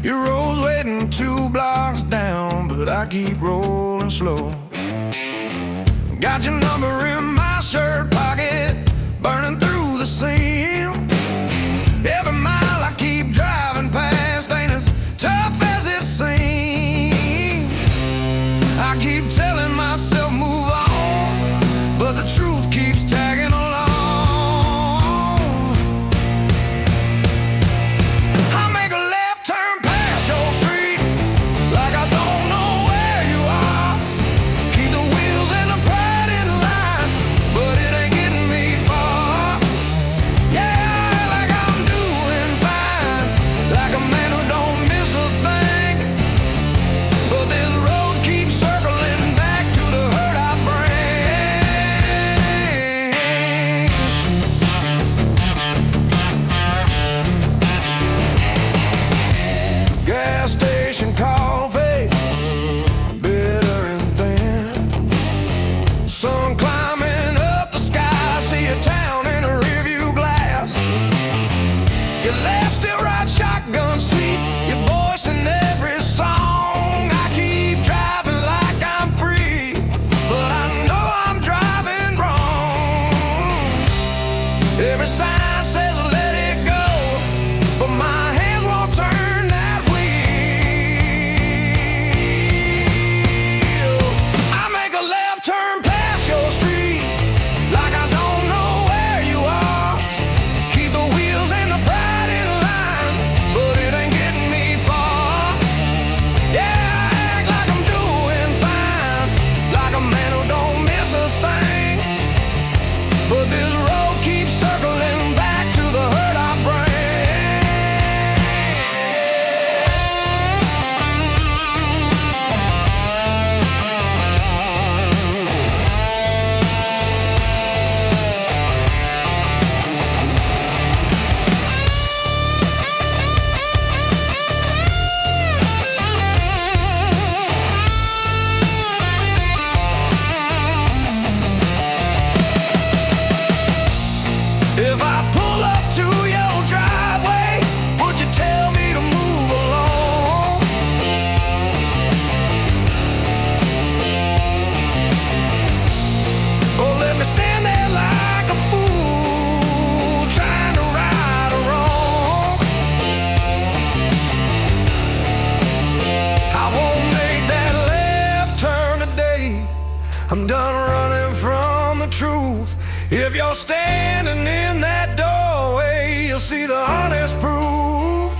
Your road's waiting 2 blocks down, but I keep rolling slow. Got your number in my shirt pocket, burning through the seam. Every mile I keep driving past ain't as tough as it seems. I keep telling myself move on, but the truth keeps tagging along. I make a left turn past your street like I don't know where you are. Keep the wheels and the pride in line, but it ain't getting me far. Yeah, like I'm doing fine, like a man who don't miss a thing. But this road keeps circling back to the hurt I bring. Gas station coffee, bitter and thin. Sun climbing up the sky, see a town in a rearview glass. Your left still ride shotgun seat, your voice in every song. I keep driving like I'm free, but I know I'm driving wrong. Every sign says let it go, but my hands won't turn that wheel. I make a left turn past your street like I don't know where you are. Keep the wheels and the pride in line, but it ain't getting me far. Yeah, I act like I'm doing fine, like a man who don't miss a thing. But this road keeps circling back to the hurt I bring. If I pull up to your driveway, would you tell me to move along? Or let me stand there like a fool, trying to right a wrong? I won't make that left turn today. I'm done running from the truth. If you're standing in that doorway, you'll see the honest proof.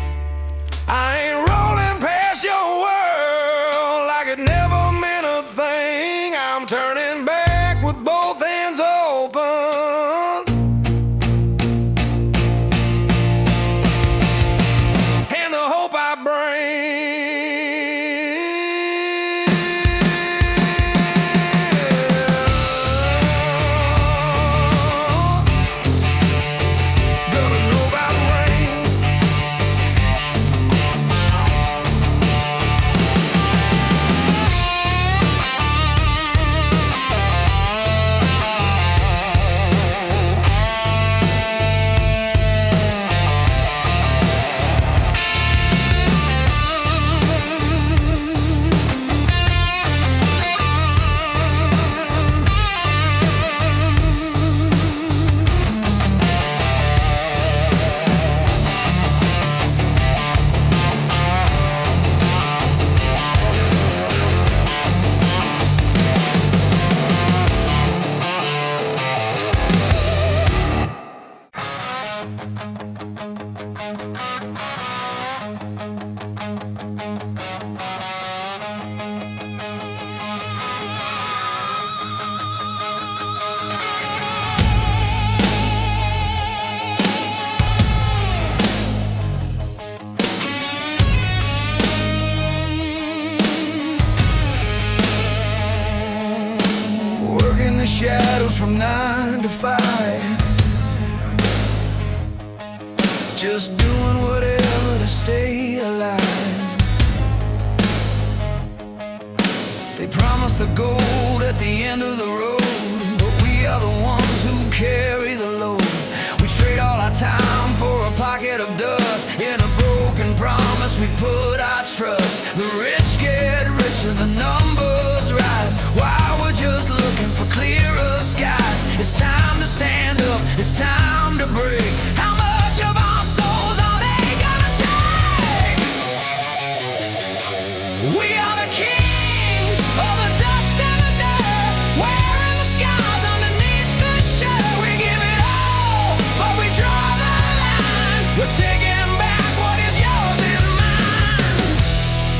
I ain't rolling past your world like it never meant a thing. I'm turning back with both hands open, and the hope I bring. Gonna know about rain. Working the shadows from 9 to 5, just doing whatever to stay alive. They promise the gold at the end of the road, but we are the ones who carry the load. We trade all our time for a pocket of dust in a broken promise we put the kings of the dust and the dirt, wearing the scars underneath the shirt. We give it all, but we draw the line. We're taking back what is yours and mine.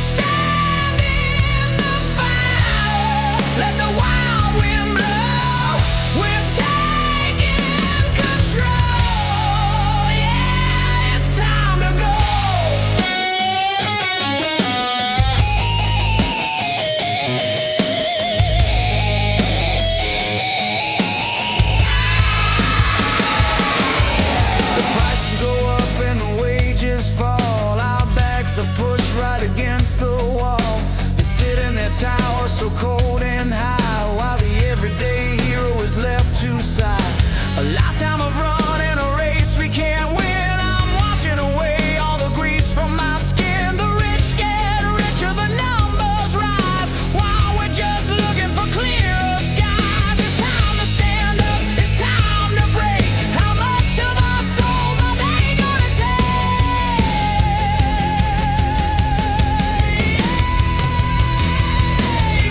Stand in the fire, let the wild wind blow. We're taking control. Yeah, it's time to go. The prices go up and the wages fall. Our backs are pushed right against the wall. They sit in their towers so cold and high, while the everyday hero is left to sigh. A lifetime of run and a race we can't win. I'm washing away all the grease from my skin. The rich get richer, the numbers rise, while we're just looking for clearer skies. It's time to stand up, it's time to break. How much of our souls are they gonna take?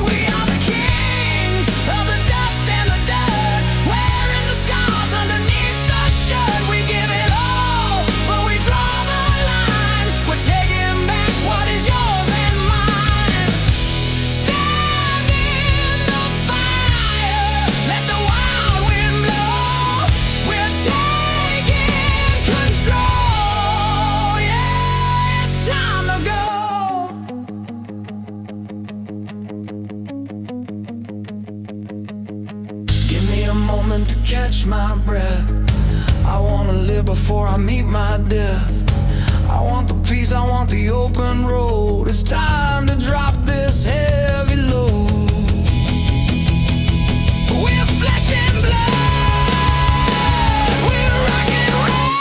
We are the kings of the dust and the dirt, wearing the scars underneath the shirt. We give it all, but we draw the line. We're taking back what is yours and mine. Stand in the fire, let the wild wind blow. We're taking control. Yeah, it's time to go. Give me a moment to catch my breath. I wanna live before I meet my death. I want the peace, I want the open road. It's time to drop this heavy load. We're flesh and blood. We're rock and roll.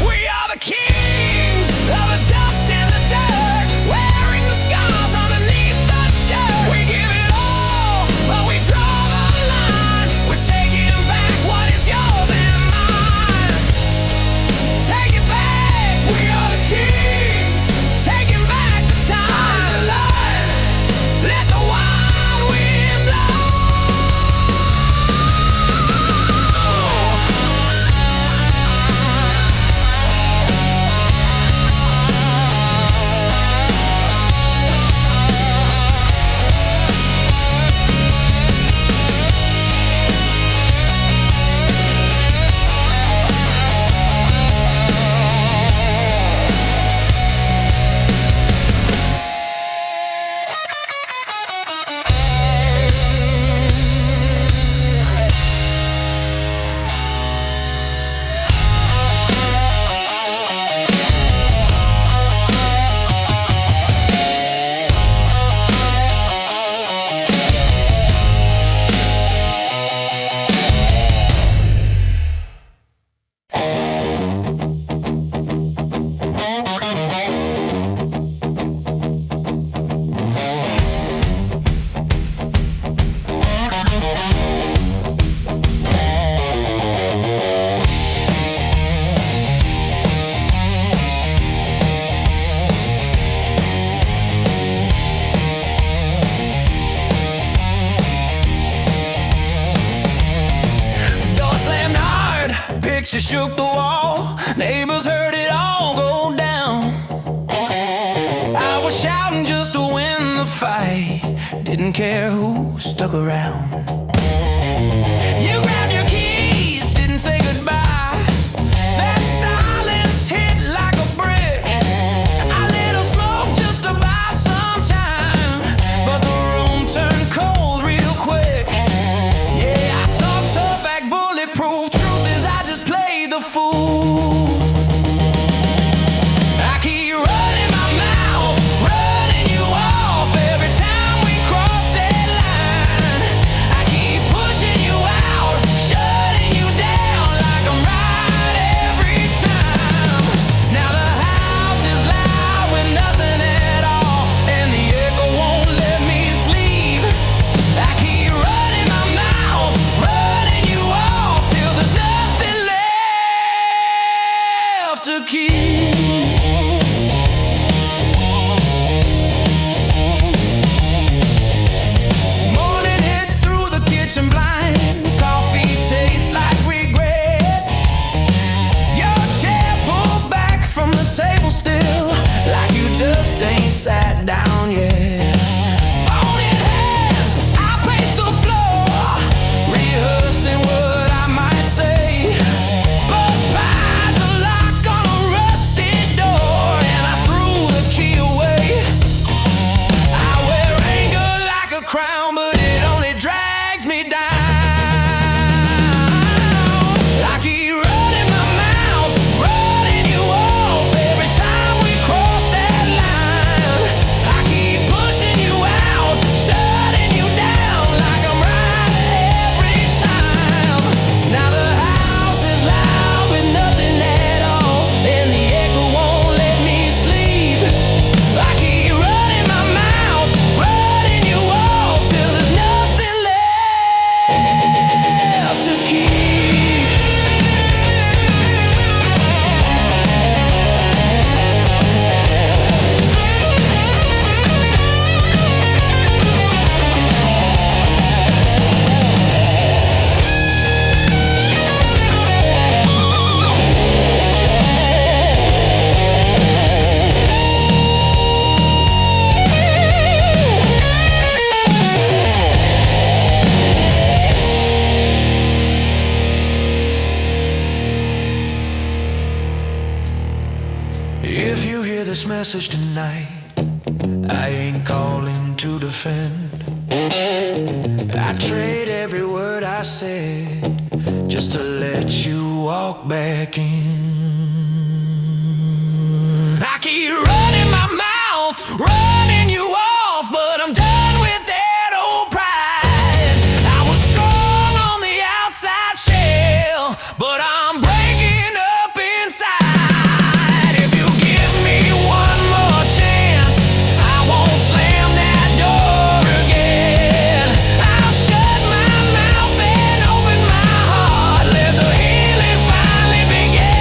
We are the kings of the dust and the dirt, wearing the scars underneath the shirt. We give it all, but we draw the line. We're taking back what is yours and mine. Take it back, we are the kings. Taking back the time to life. Let the wild wind blow. Door slammed hard, picture shook the wall. Neighbors heard it all go down. I was shouting just to win the fight. Didn't care who stuck around. You grabbed your keys, didn't say goodbye. That silence hit like a brick. I lit a smoke just to buy some time, but the room turned cold message tonight. I ain't calling to defend. I trade every word I said just to let you walk back in. I keep running my mouth, running you off, but I'm done with that old pride. I was strong on the outside shell, but I'm breaking up inside. If you give me one more chance, I won't slam that door again. I'll shut my mouth and open my heart, let the healing finally begin.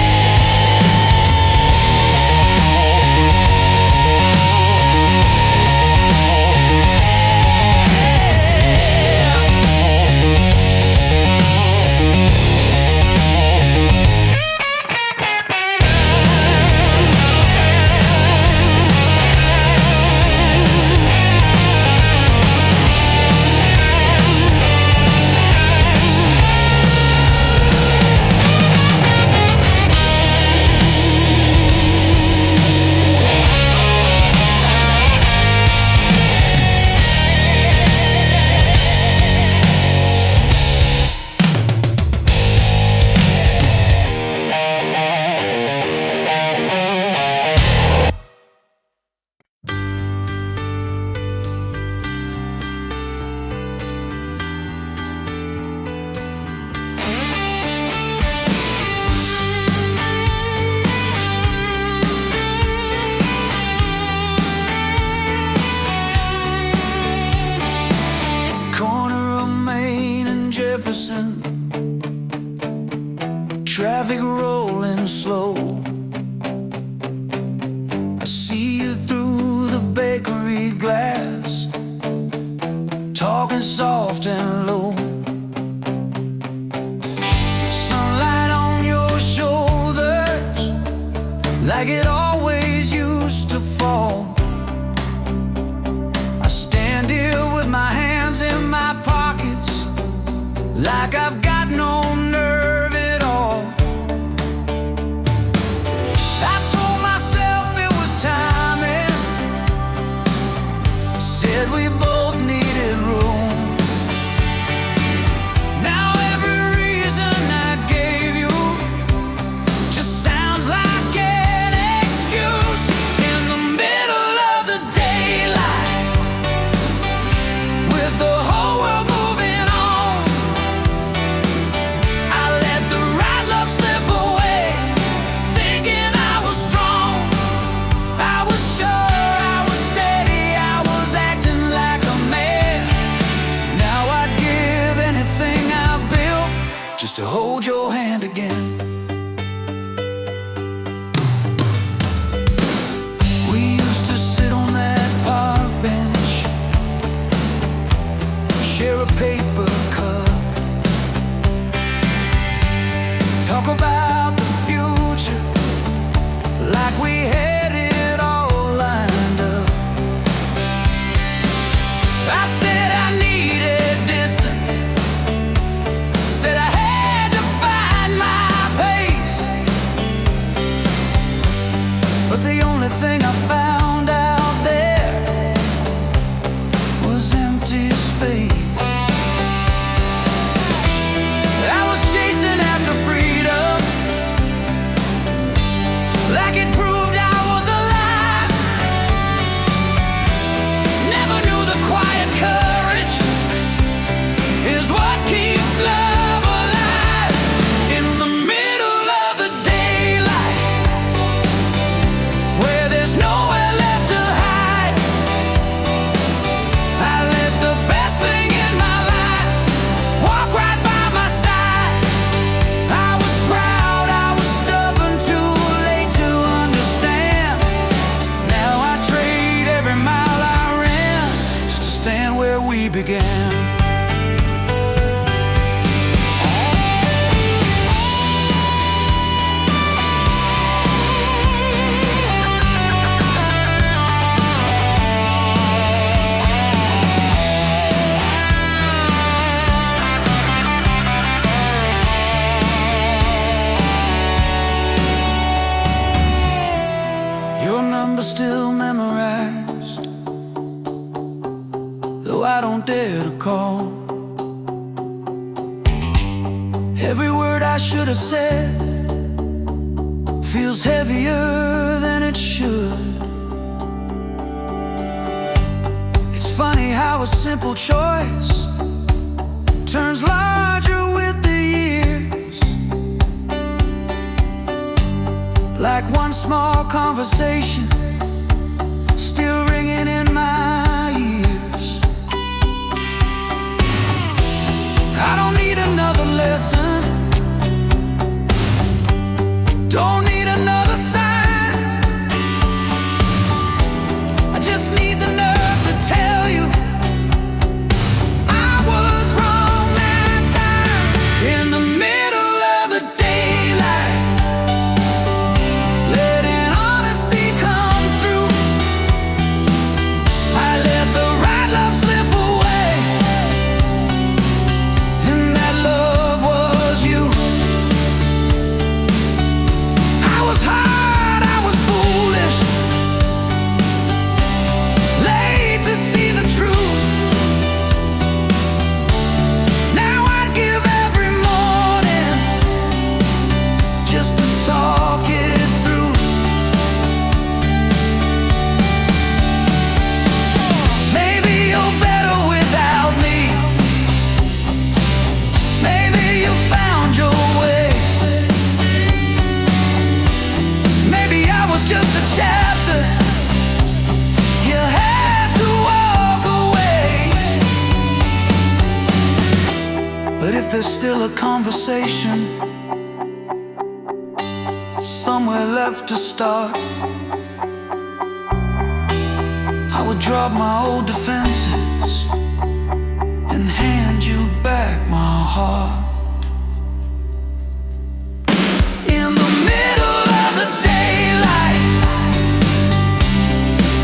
Traffic rolling slow. I see you through the bakery glass, talking soft and low. Sunlight on your shoulders, like it always used to fall. I stand here with my hands in my pockets, like I've got no nerve at all. I told myself it was timing, said we both needed room. Now every reason I gave you just sounds like an excuse. In the middle of the daylight, with the whole world moving on, I let the right love slip away, thinking I was strong. I was sure, I was steady, I was acting like a man. Now I'd give anything I built just to hold your hand again. We used to sit on that park bench, share a paper cup, talk about the future like we had it all lined up. I said I needed distance, said I had to find my pace, but the only thing I found out there was empty space. I was chasing after freedom, like it proved I was alive. Never knew the quiet courage is what keeps love alive. In the middle of the daylight, where there's nowhere left to hide, I let the best thing in my life walk right by my side. I was proud, I was stubborn, too late to understand. Now I trade every mile I ran just to stand where we began. Your number still though I don't dare to call. Every word I should have said feels heavier than it should. It's funny how a simple choice turns larger with the years. Like one small conversation still ringing in my ears. I don't need another lesson, don't need another sign. I just need the nerve to tell you I was wrong that time. In the middle of the daylight, letting honesty come through, I let the right love slip away, and that love was you. I was hard, I was foolish, late to see the truth. Now I'd give every morning just to talk it through. Maybe you're better without me, maybe you found your way, maybe I was just a chapter you had to walk away. But if there's still a conversation somewhere left to start, I would drop my old defenses and hand you back my heart. In the middle of the daylight,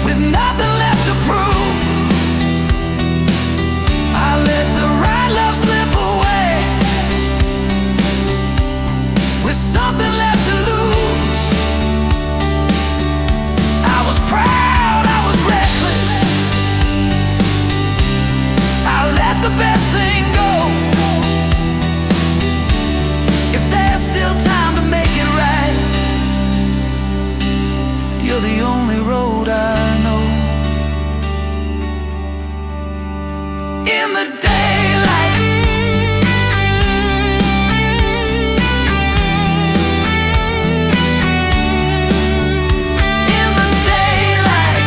with nothing left to prove, I let the right love slip away, with something left to lose. I was proud, I was reckless, I let the best thing go. If there's still time to make it right, you're the only road I know. In the daylight, in the daylight,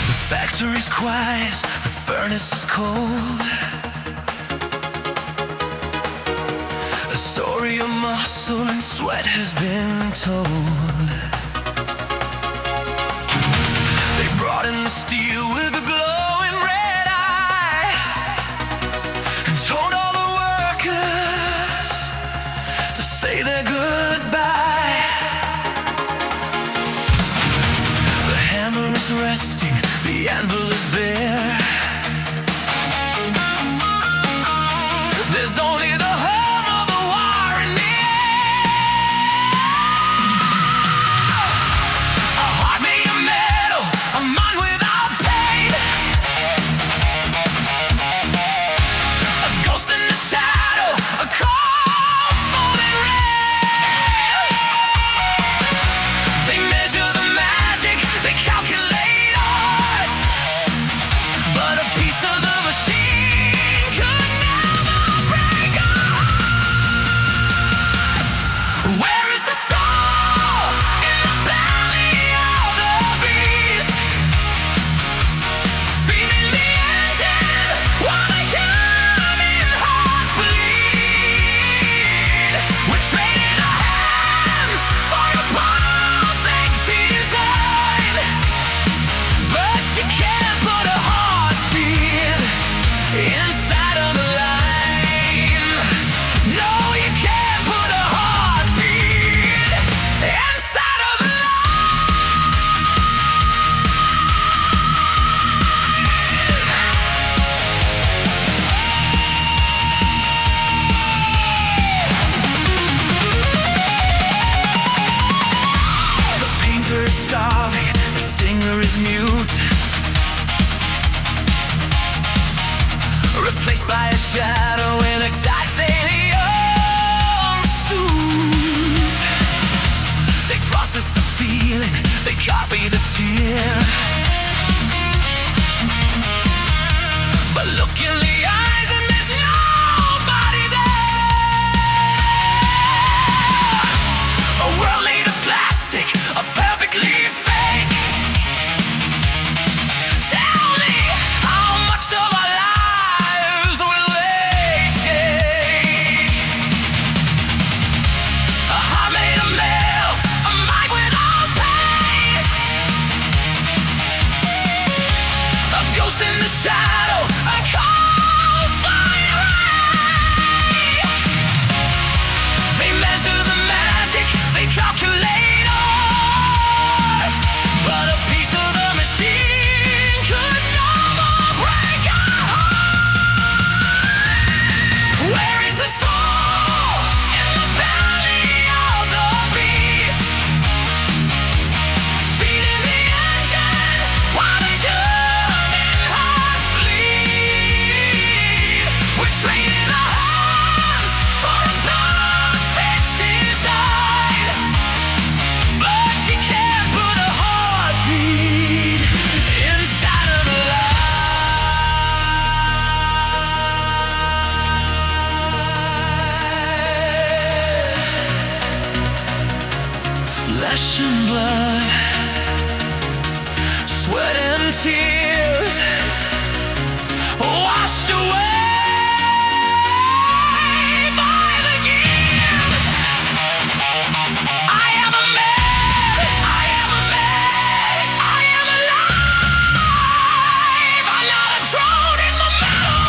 the factory's quiet, the furnace is cold. A story of muscle and sweat has been told. They brought in the steel with a glowing red eye and told all the workers to say their goodbye. The hammer is resting, the anvil is bare. There's only the hum of the war in the air. A heart made of metal, a mind without pain. A ghost in the shadow, a cold falling rain. They measure the magic, they calculate odds, dancer is starving, the singer is mute, replaced by a shadow in a titanium suit. They process the feeling, they copy the tear, but look in the eyes and there's nobody there. A world made of plastic, a perfectly fake. Tell me, how much of our lives will they take? A heart made of metal, a mind without pain, a ghost in the shadow, a cold fire ray. They measure the magic, they calculate us, but a piece of the machine could no more break our heart. Where is the soul in the belly of the beast? Feeding the engines while the human hearts bleed. We're training our hands for a perfect design, but you can't put a heartbeat inside of a lie. Flesh and blood, sweat and tears, washed away by the years. I am a man, I am a man, I am alive. I'm not a drone in the metal.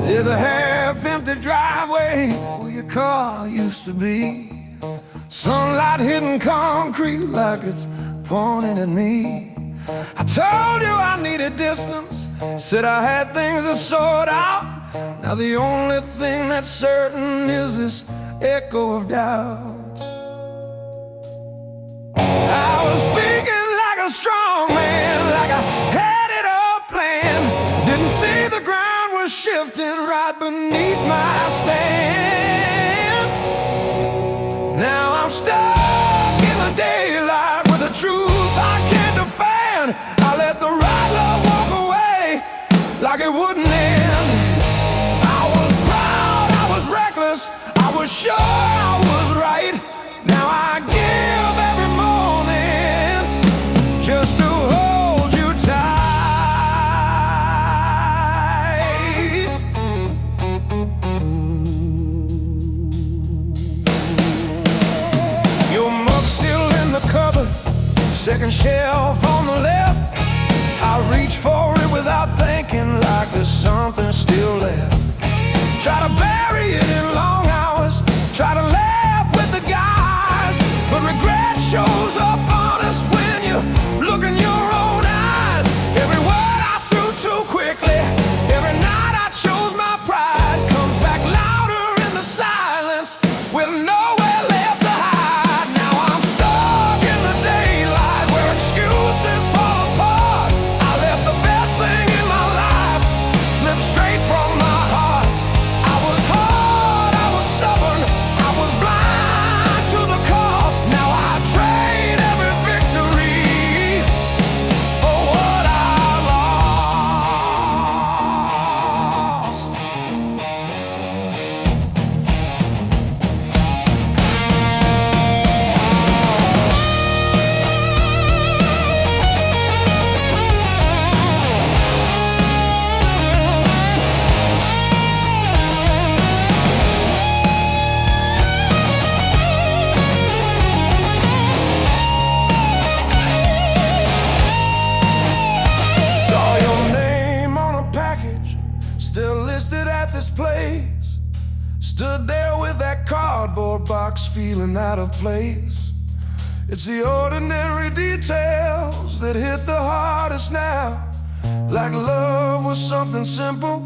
There's a half-empty driveway where your car used to be. Sunlight hitting concrete like it's pointing at me. I told you I needed distance, said I had things to sort out. Now the only thing that's certain is this echo of doubt. I was speaking like a strong man, like I had it all planned. Didn't see the ground was shifting right beneath my stand. Now I'm stuck in the daylight with the truth I can't defend. I let the right love walk away like it wouldn't end. I was proud, I was reckless, reckless. I was sure I was right. Now I give every morning just to hold you tight. Your mug's still in the cupboard, second shelf on the left. I reach for it without thinking, like there's something still left. Try to bury it in long hours, try to laugh with the guys, but regret shows up honest when you look in your own eyes. Every word I threw too quickly, every night I chose my pride, comes back louder in the silence with nowhere left to hide. Now I'm stuck in the daylight where excuses fall apart. I let the best thing in my life slip straight from my heart. I was hard, I was stubborn, I was blind to the cost. Now I trade every victory for what I lost. Saw your name on a package, still listed at this place. Stood there with that cardboard box, feeling out of place. It's the ordinary details that hit the hardest now. Like love was something simple,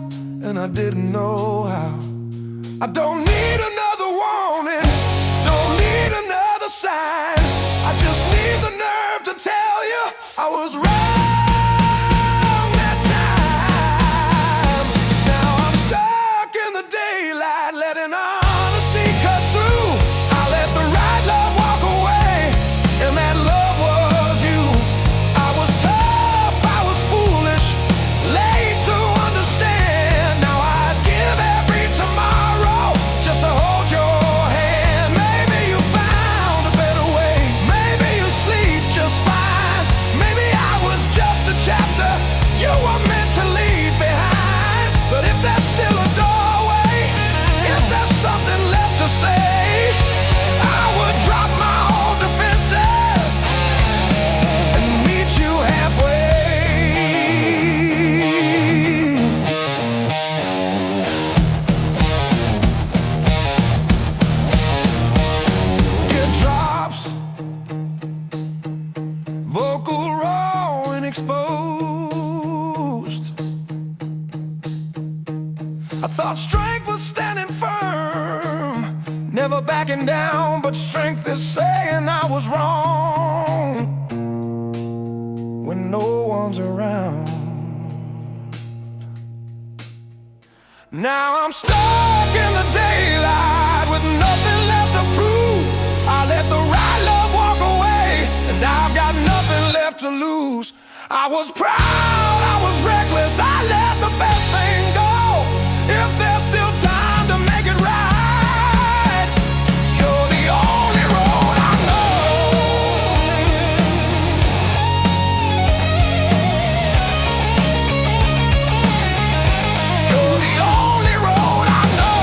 and I didn't know how. I don't need another warning, don't need another sign. I just need the nerve to tell you I was wrong that time. Now I'm stuck in the daylight, letting honesty cut through. I let the right love walk away, and that love was you. I was tough, I was foolish, late to understand. Now I'd give every tomorrow just to hold your hand. Maybe you found a better way, maybe you sleep just fine. Maybe I was just a chapter you were meant to leave behind. But if there's still a doorway, if there's something left to say, I would drop my old defenses and meet you halfway. Get drops, vocal raw and exposed. I thought strength was standing firm, never backing down, but strength is saying I was wrong when no one's around. Now I'm stuck in the daylight with nothing left to prove. I let the right love walk away, and I've got nothing left to lose. I was proud, I was reckless, I let the best thing go. If there's still time to make it right, you're the only road I know. You're the only road I know.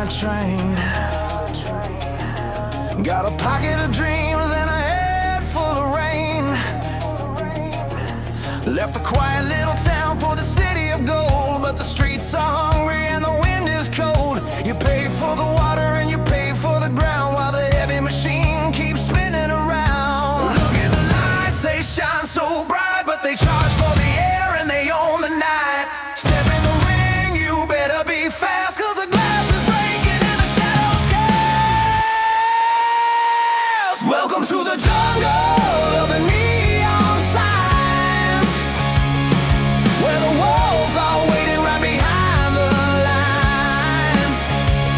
train. Got a pocket of dreams and a head full of rain. Left a quiet little town for the city of gold, but the streets are hungry and the wind is cold. You pay for the water and you pay for the ground while the heavy machine keeps spinning around. Look at the lights, they shine so bright, but they charge for the air and they own the night. Step in the ring, you better be fast, 'cause the glass is breaking and the shadows cast. Welcome to the jungle of the neon signs, where the wolves are waiting right behind the lines.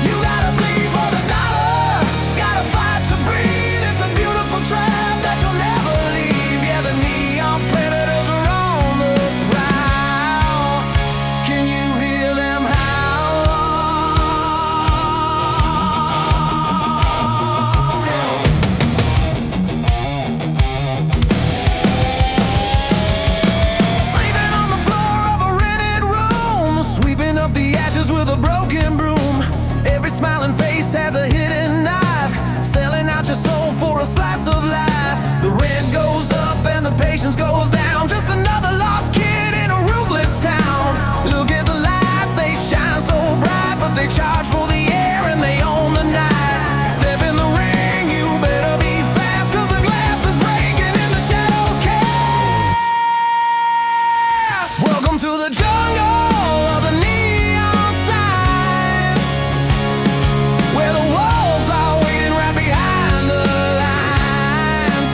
You gotta bleed for the dollar, gotta fight to breathe. It's a beautiful trap that you'll never leave. Yeah, the neon predators are on the prowl. Can you hear them Sleeping on the floor of a rented room, sweeping up the ashes with a broken broom. Every smiling face has a hidden knife, selling out your soul for a slice of life. The rent goes up and the patience goes down, just another lost kid in a roofless town. Look at the lights, they shine so bright, but they charge for the air and they own the night. Step in the ring, you better be fast, 'cause the glass is breaking and the shadows cast. Welcome to the jungle of the neon signs, where the wolves are waiting right behind the lines.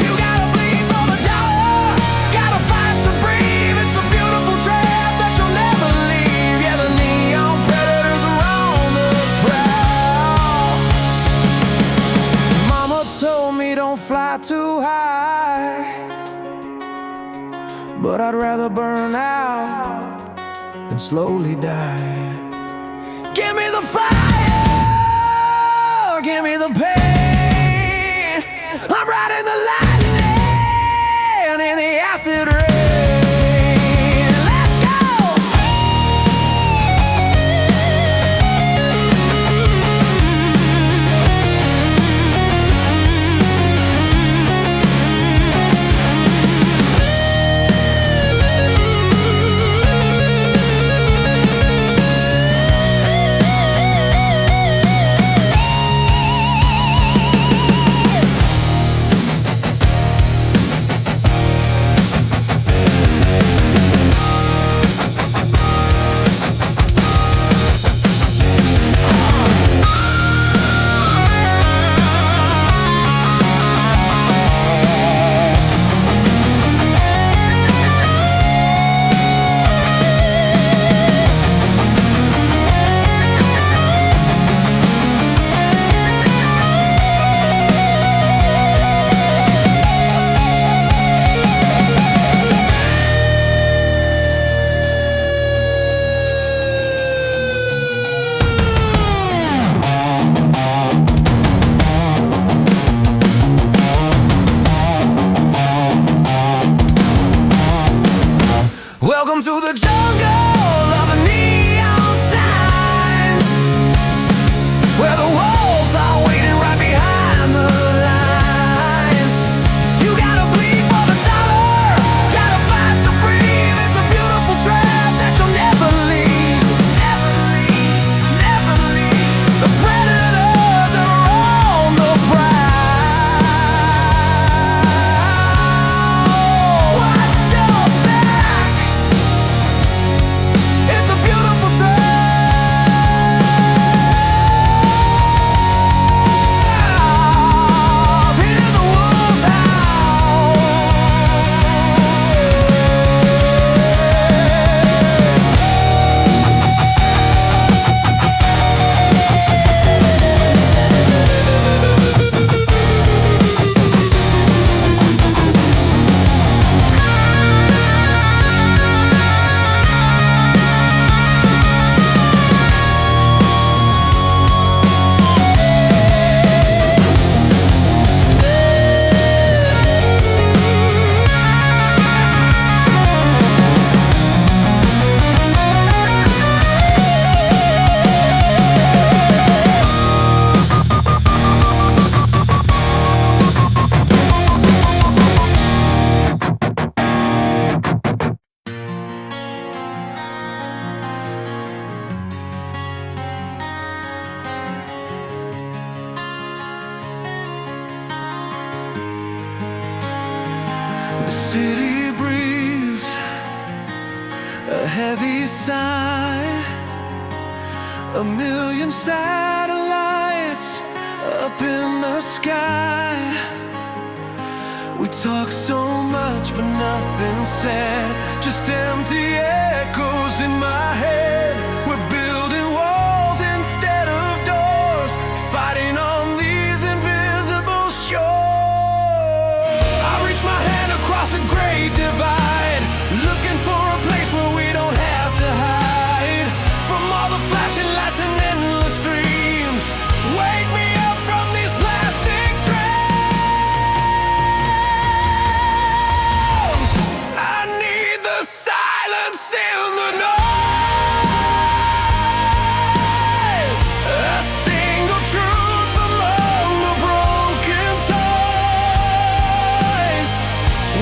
You gotta bleed for the dollar, gotta fight to breathe. It's a beautiful trap that you'll never leave. Yeah, the neon predators are on the prowl. Mama told me don't fly too high, but I'd rather burn out than slowly die. Give me the fire, give me the pain. I'm riding the lightning in the acid rain. Let's go! city breathes a heavy sigh. A million satellites up in the sky. We talk so much but nothing said, just empty echoes in my head. We're building walls instead of doors, fighting on these invisible shores. I reach my hand across the great divide, looking for a place where we don't have to hide from all the flashing lights and endless dreams. Wake me up from these plastic dreams. I need the silence in the noise, a single truth among the broken toys.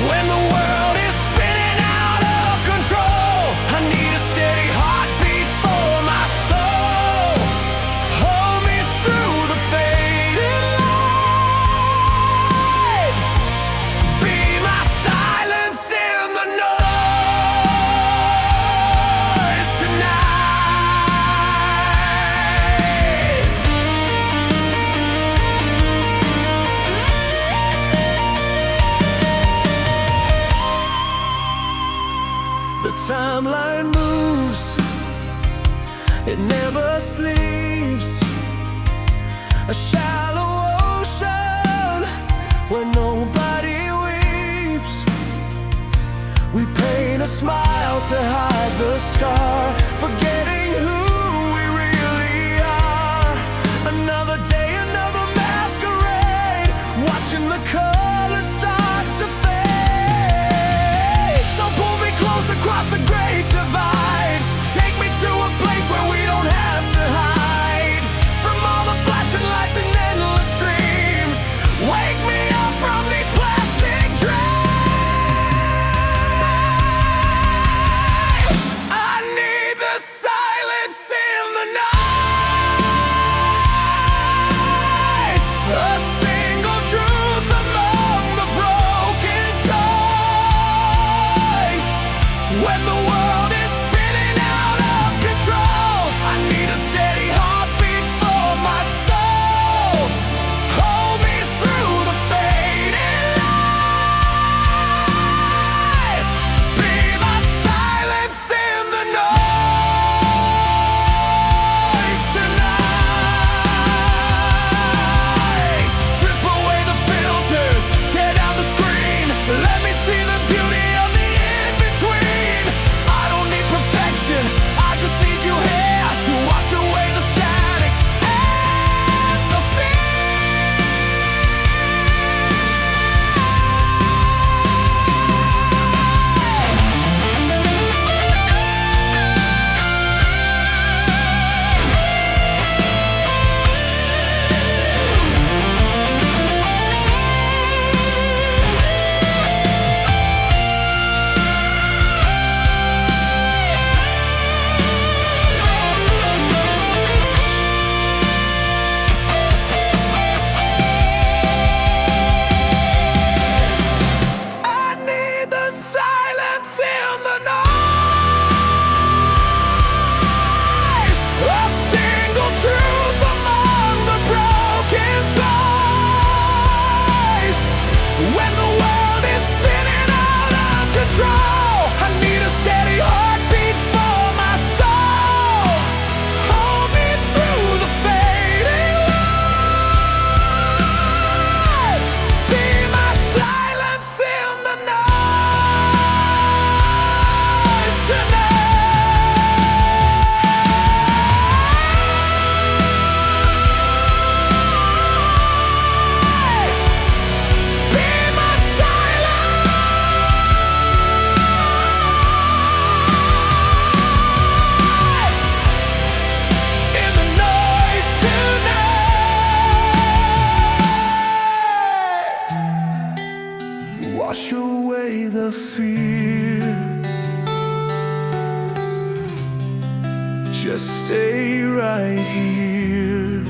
When the world is spinning out of control, I need a steady heartbeat for my soul. Hold me through the fading light. Be my silence in the noise tonight. The timeline moves, it never sleeps. A shallow ocean where nobody weeps. We paint a smile to hide the scar, forgetting who we really are. Another day, another masquerade, watching the colors start to fade. So pull me close across the great divide, take me to a place where we don't have to hide from all the flashing lights and endless dreams. Wake me up from these plastic dreams. I need the silence in the noise, a single truth among the broken toys. When the world is spinning out of control, I need a steady heartbeat for my soul. Hold me through the fading light. Be my silence in the noise tonight. Strip away the filters, tear down the screen. Let me see the beauty of the in-between. I don't need perfection, I just need you here to wash away the static and the I need the silence in the noise, a single truth among the broken toys. When the world is spinning out of control, I need a steady heartbeat for my soul. Hold me through the fading light. Be my silence in the noise tonight. Be my silence in the noise tonight. Wash away the fear, just stay right here.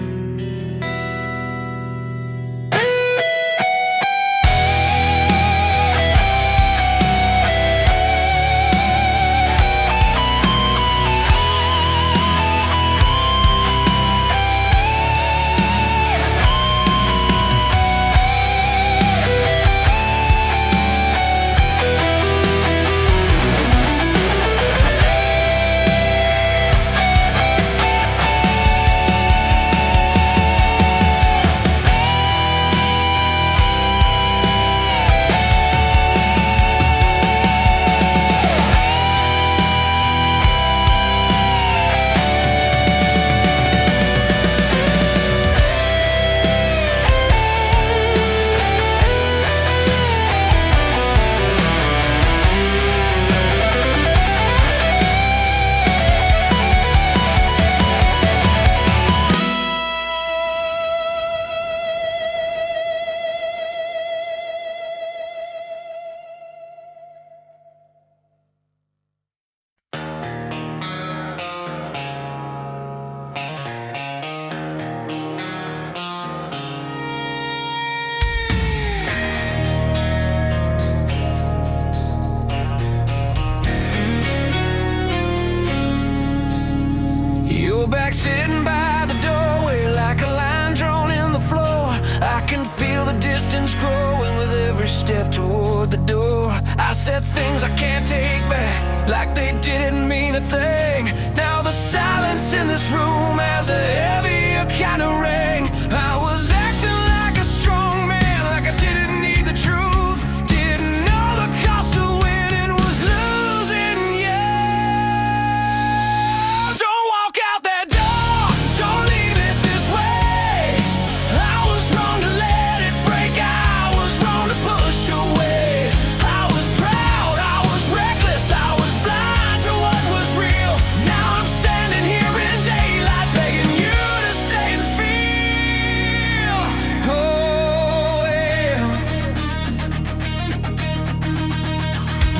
You're back sitting by the doorway like a line drawn in the floor. I can feel the distance growing with every step toward the door. I said things I can't take back, like they didn't mean a thing. Now the silence in this room has a heavier kind of ring. I was acting like a strong man, like I didn't need the truth. Didn't know the cost of winning was losing you. Don't walk out that door, don't leave it this way. I was wrong to let it break, I was wrong to push away. I was proud, I was reckless, I was blind to what was real. Now I'm standing here in daylight begging you to stay and feel. Oh yeah.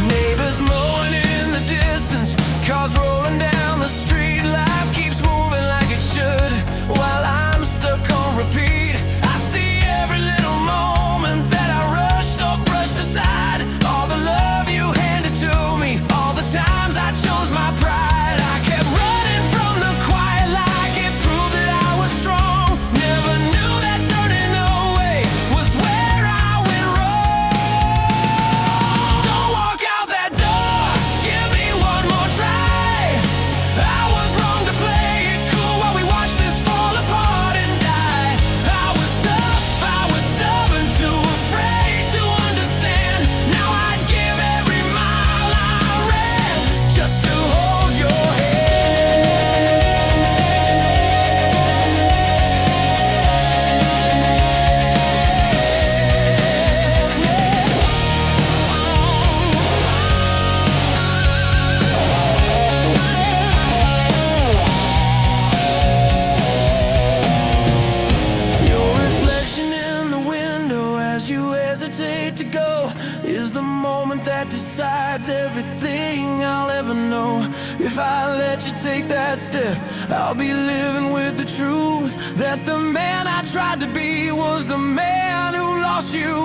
Neighbors mowing in the distance, cars rolling down the street. Life keeps moving like it should, while I'm stuck on repeat. I see every little moment that I rushed or brushed aside. All the love you handed to me, all the times I chose my pride. I kept running from the quiet like it proved that I was strong. Never knew that turning away was where I went wrong. Don't walk out that door, give me one more try. I was wrong to play it cool while we watched this fall apart and die. I was tough, I was stubborn, too afraid to understand. Now I'd give every mile I ran just to hold your Your reflection in the window as you hesitate to go is the moment that decides everything I'll ever know. If I let you take that step, I'll be living with the truth that the man I tried to be was the man who lost you.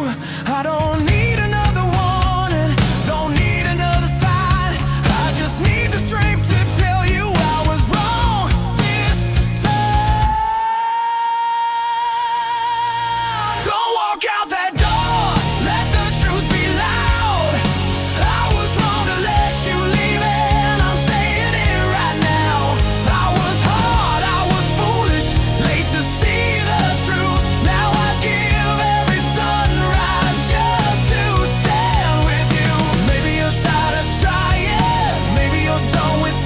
I don't need another warning, don't need another sign. I just need the strength to tell you I was wrong this time. Don't walk out that door, let the truth be loud. I was wrong to let you leave and I'm saying it right now. I was hard, I was foolish, late to see the truth. Now I give every sunrise just to stand with you. Maybe you're tired of trying, maybe you're done with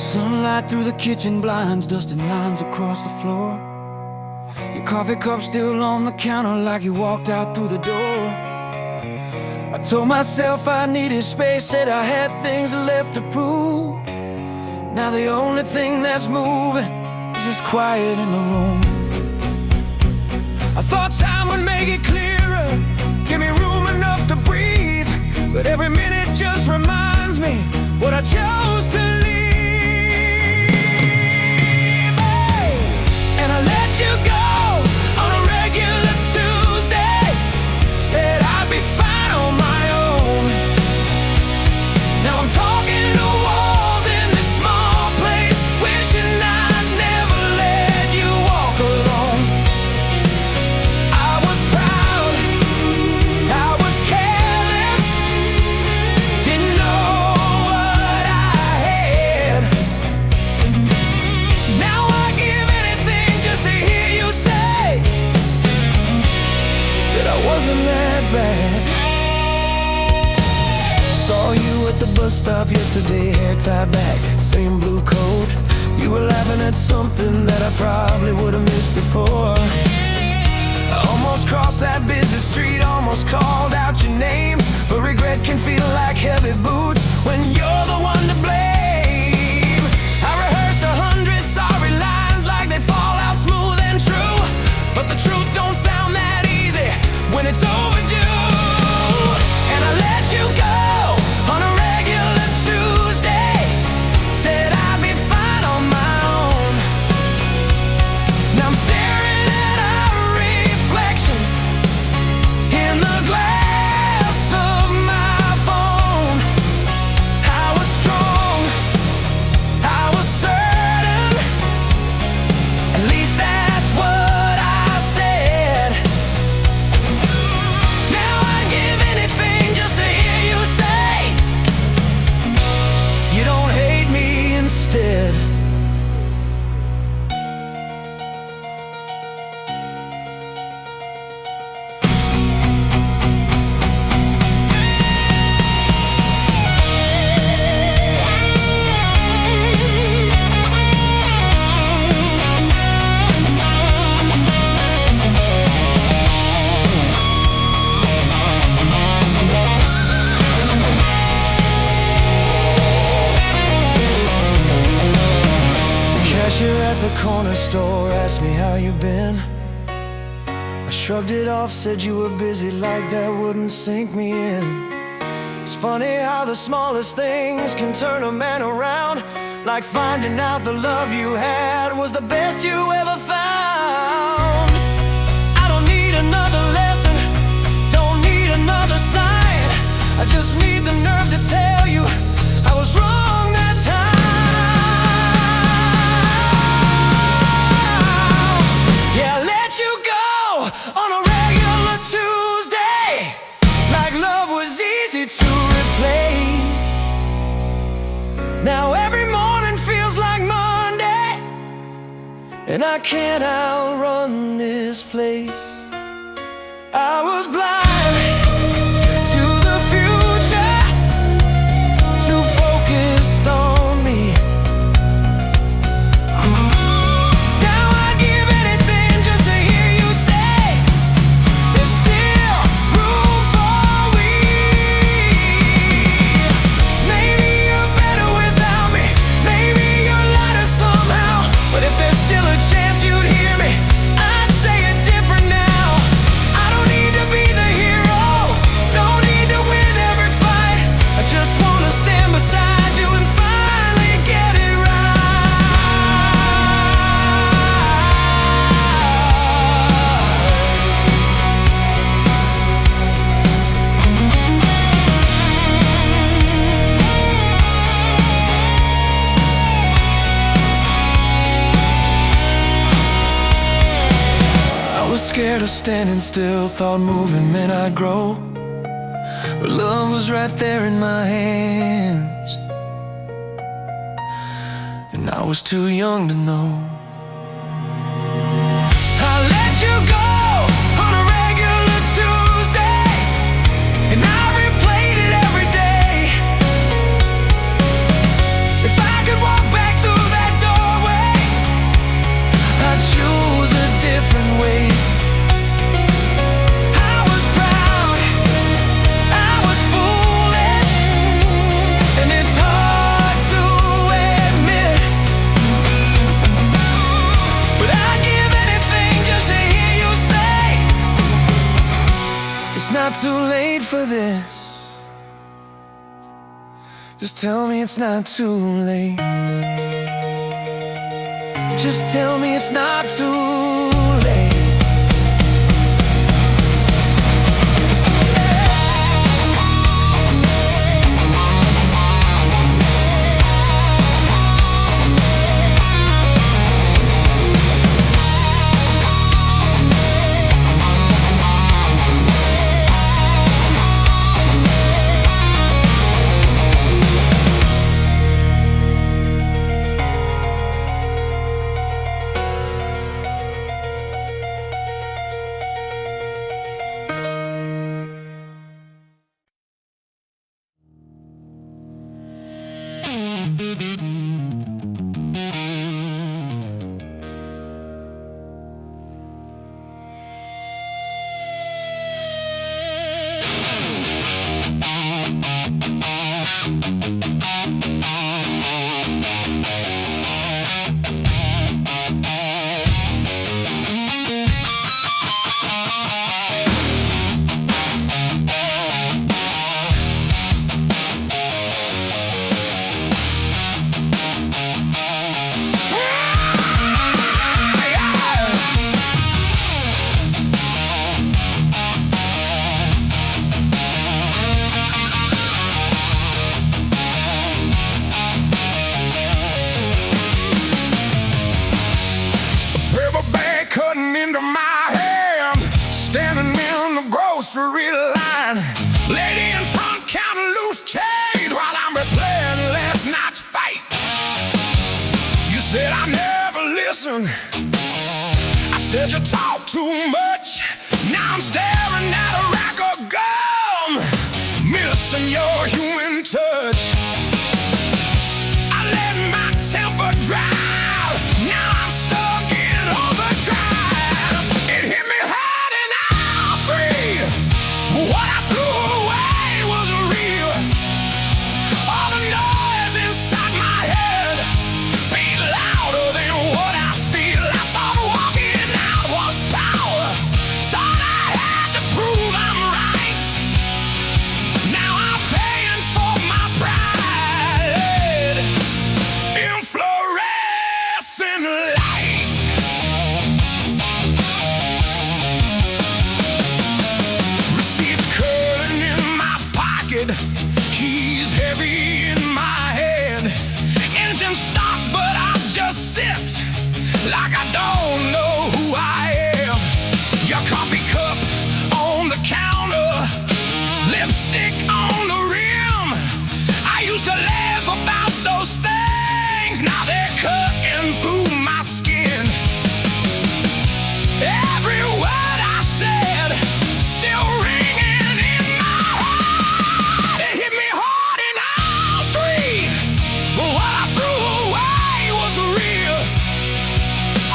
Sunlight through the kitchen blinds, dusting lines across the floor. Your coffee cup still on the counter like you walked out through the door. I told myself I needed space, said I had things left to prove. Now the only thing that's moving is this quiet in the room. I thought time would make it clearer, give me room enough to breathe, but every minute just reminds me what I chose to leave. And I let you go on a regular Tuesday, said I'd be fine on my own. Now I'm talking to walls in this small place, wishing I'd never let you walk alone. I was proud, I was careless, didn't know what I had. Now I give anything just to hear you say that I wasn't that bad. Saw you at the bus stop yesterday, hair tied back, same blue coat. You were laughing at something that I probably would have missed before. I almost crossed that busy street, almost called out your name, but regret can feel like heavy boots when you're the one to blame. I rehearsed 100 sorry lines like they'd fall out smooth and true, but the truth don't sound that easy when it's overdue. And I let you go on a regular Tuesday, said I'd be fine on my own. Now I'm staring at our reflection in the glass of my phone. I was strong, I was certain, at least that's what I said. Now I'd give anything just to hear you say you don't hate me instead. Cashier at the corner store asked me how you been. I shrugged it off, said you were busy, like that wouldn't sink me in. It's funny how the smallest things can turn a man around, like finding out the love you had was the best you ever found. I don't need another lesson, don't need another sign, I just need the nerve to tell you I was wrong that time. Yeah, I let you go on a regular Tuesday, like love was easy to replace. Now every morning feels like Monday, and I can't outrun this place. I was blind to the future, too focused on me. Now I'd give anything just to hear you say there's still room for we. Maybe you're better without me, maybe you're lighter somehow, but if there's still a chance you'd hear me, I'd say it different now. I don't need to be the hero, don't need to win every fight, I just wanna stand beside you and finally get it right. I was scared of standing still, thought moving meant I'd grow, but love was right there in my hands, and I was too young to know. I let you go on a regular Tuesday, and I replayed it every day. If I could walk back late for this. Just tell me it's not too late. Just tell me it's not too late. Grocery line, lady in front counting loose change while I'm replaying last night's fight. You said I never listen. I said you talk too much. Now I'm staring at a rack of gum, missing your human touch. I let my temper drive. Now I'm stuck in overdrive. It hit me hard and I'm free. What I threw away was real. All the noise inside my head beat louder than what I feel. I thought walking out was power. Thought I had to prove I'm right. Now I'm paying for my pride in fluorescent light. Receipt curling in my pocket, keys heavy in my hand. Engine starts, but I just sit like I don't know who I am. Your coffee cup on the counter, lipstick on the rim. I used to laugh about those things, now they're cutting through my skin. Every word I said still ringing in my head. It hit me hard and I'm free. But what I threw away was real.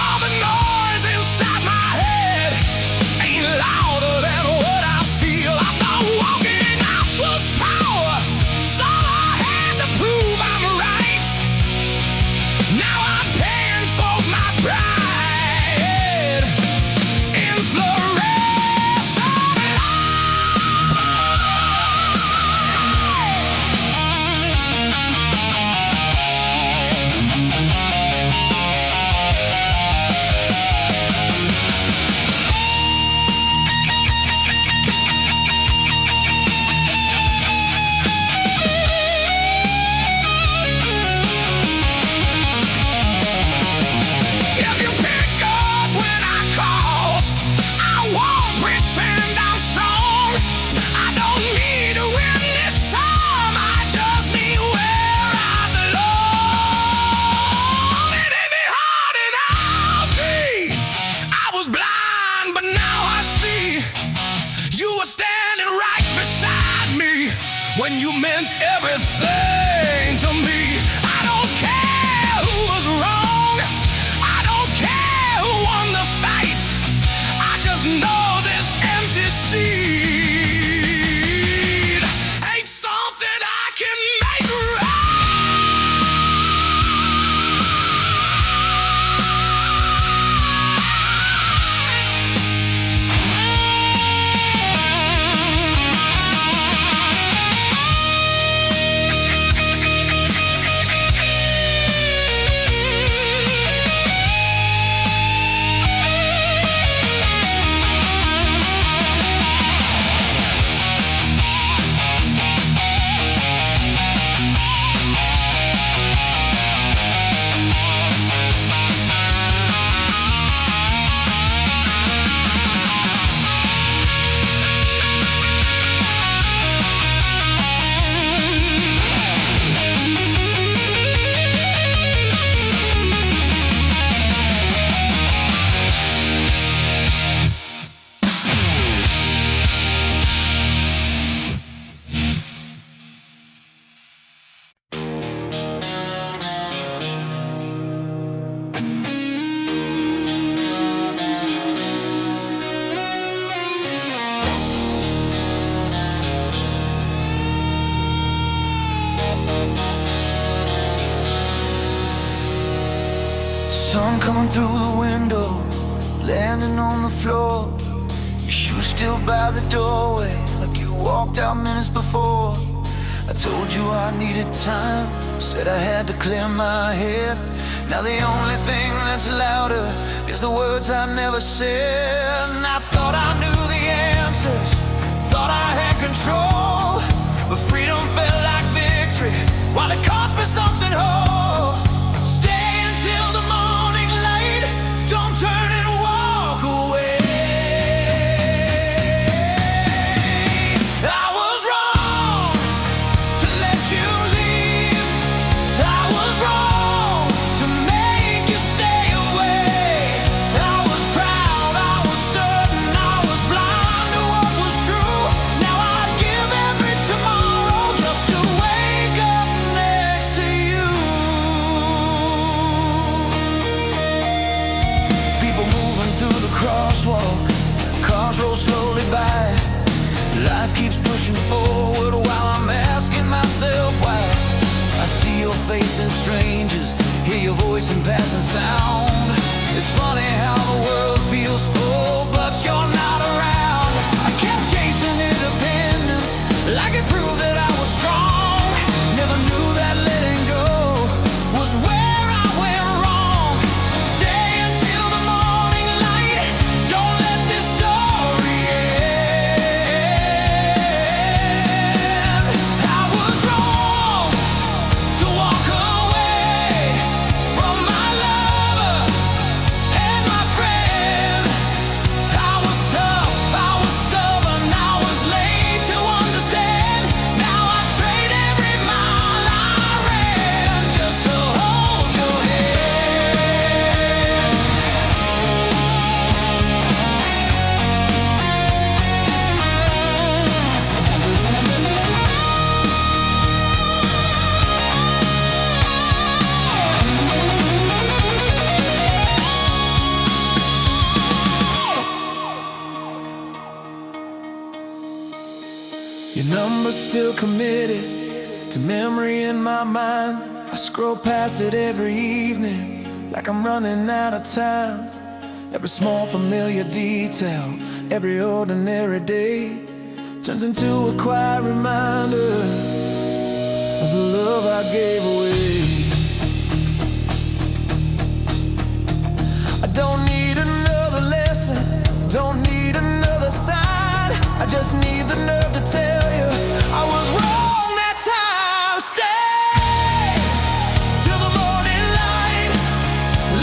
All the noise inside my head ain't louder than what I feel. I thought walking out was power. Thought I had to prove I'm right. Now I'm paying for my pride in fluorescent light. If you pick up when I call, I won't pretend I'm strong. I don't need to win this time. I just need where I belong. It hit me hard and I'm free. I was blind, but now I see. You were standing right beside me when you meant everything to me. I don't care who was wrong. I don't care who won the fight. I just know this empty seed ain't something I can make right. coming through the window, landing on the floor. Your shoes still by the doorway, like you walked out minutes before. I told you I needed time, said I had to clear my head. Now the only thing that's louder is the words I never said. And I thought I knew the answers, thought I had control, but freedom felt like victory, while it cost me something whole. Stay until the morning light, don't turn and walk away. I was wrong to let you leave, I was wrong to make you stay away. I was proud, I was certain, I was blind to what was true. Now I'd give every tomorrow just to wake up next to you. People moving through the crosswalk, cars roll slowly by. Life keeps pushing forward while I'm asking myself why. I see your face in strangers, hear your voice in passing sound. It's funny how the world feels full, but you're not around. I kept chasing independence, like it proved that I was strong. Never knew that letting go was where I went wrong. Stay until the morning light, don't let this story end. I was wrong to walk away from my lover and my friend. I was tough, I was stubborn, I was late to understand. Now I trade every mile I ran just to hold your hand. Your number's still committed to memory in my mind. I scroll past it every evening, like I'm running out of time. Every small familiar detail, every ordinary day turns into a quiet reminder of the love I gave away. I don't need another lesson, don't need another sign. I just need the nerve to tell you I was wrong that time. Stay till the morning light,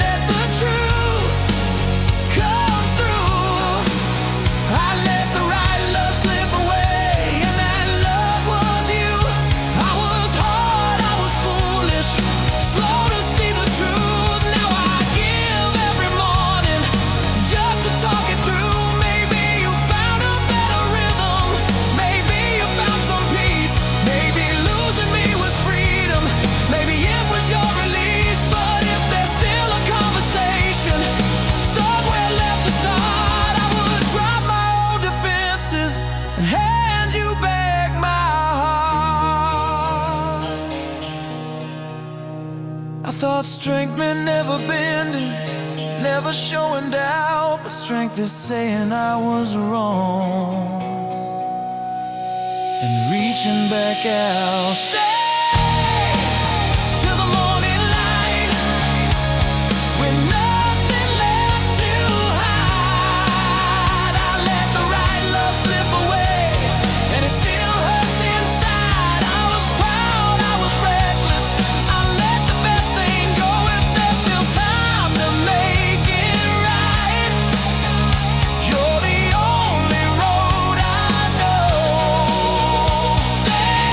let the truth come through. I let the right love slip away, and that love was you. I was hard, I was foolish, slow to see the truth. Now I give every morning just to talk it through. Maybe you found a better rhythm, maybe you found some peace, maybe losing me was freedom, maybe it was your release. But if there's still a conversation somewhere left to start, I would drop my old defenses and hand you back my heart. I thought strength meant never bending, never showing doubt, but strength is saying I was wrong and reaching back out. Stay till the morning light, with nothing left to hide. I let the right love slip away, and it still hurts inside. I was proud, I was reckless, I let the best thing go. If there's still time to make it right, you're the only road I know. Stay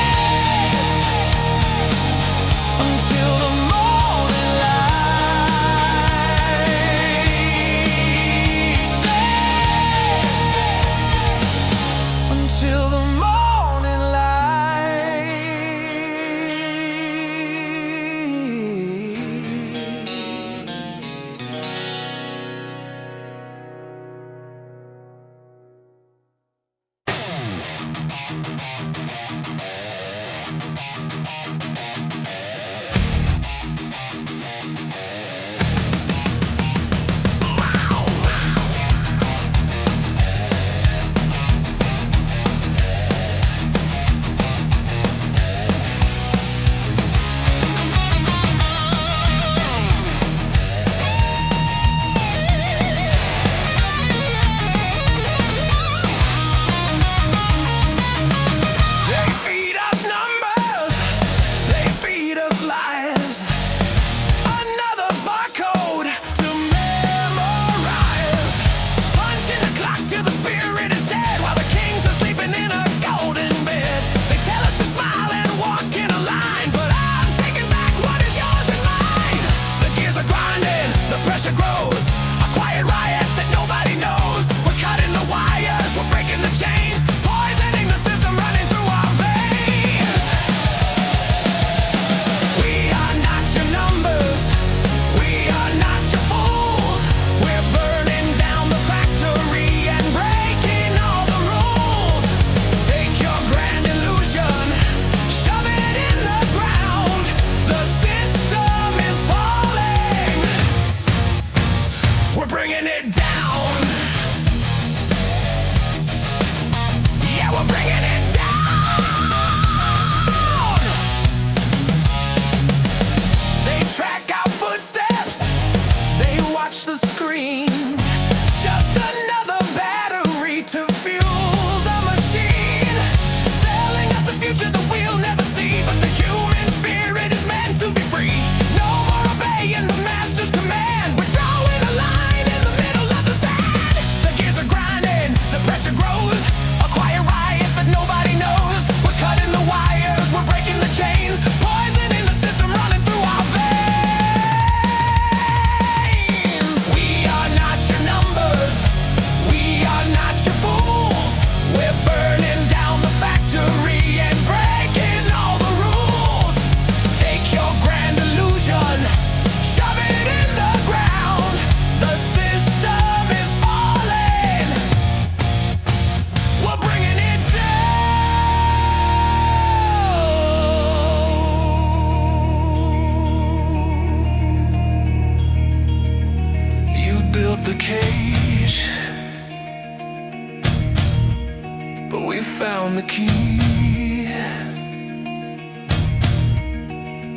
key.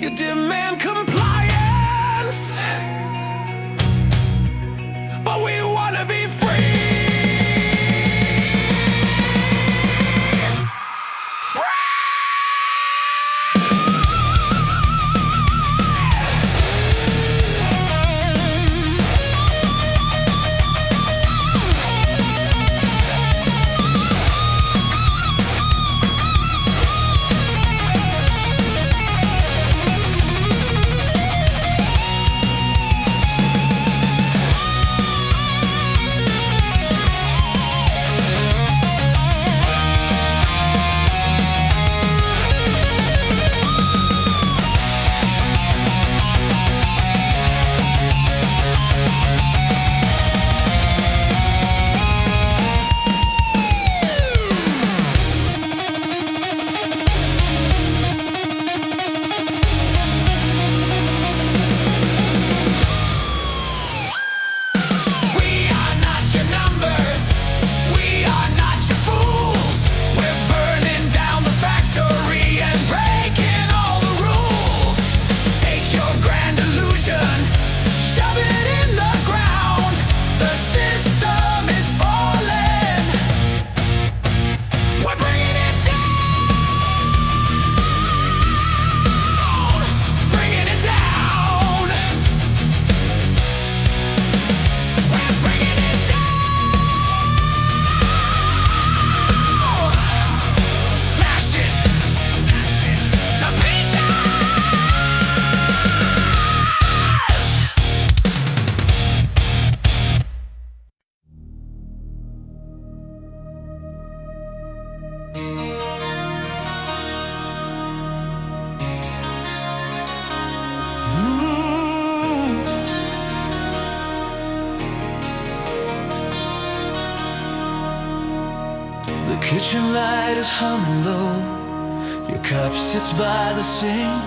You demand compliance, but we wanna be free. The kitchen light is humming low. Your cup sits by the sink.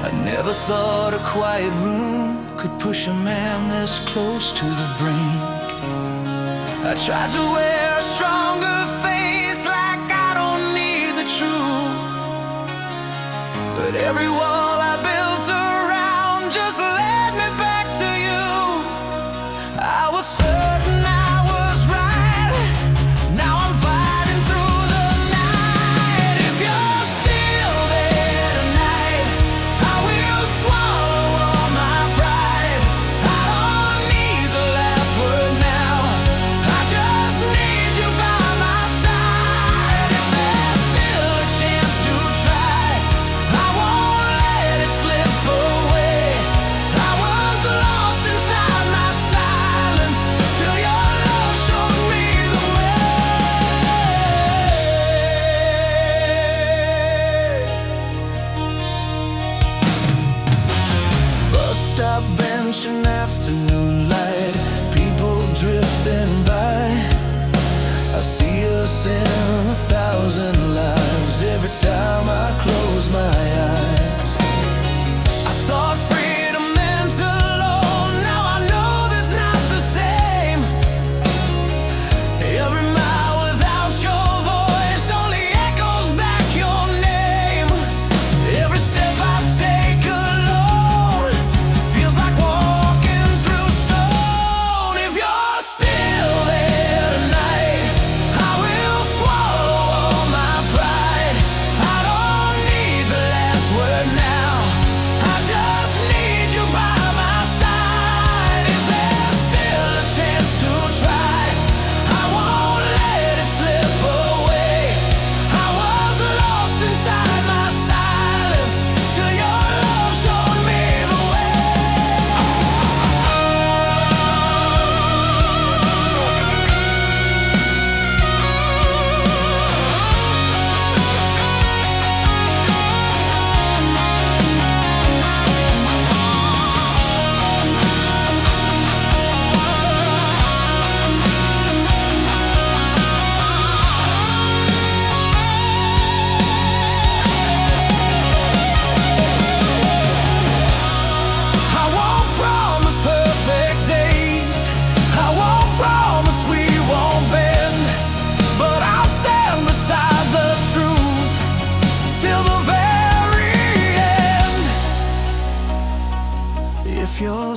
I never thought a quiet room could push a man this close to the brink. I tried to wear a stronger face, like I don't need the truth, but every wall I built around just led me back to you. I was certain I was right. Now I'm fighting through the night. If you're still there tonight, I will swallow all my pride. I don't need the last word now. I just need you by my side. If there's still a chance to try, I won't let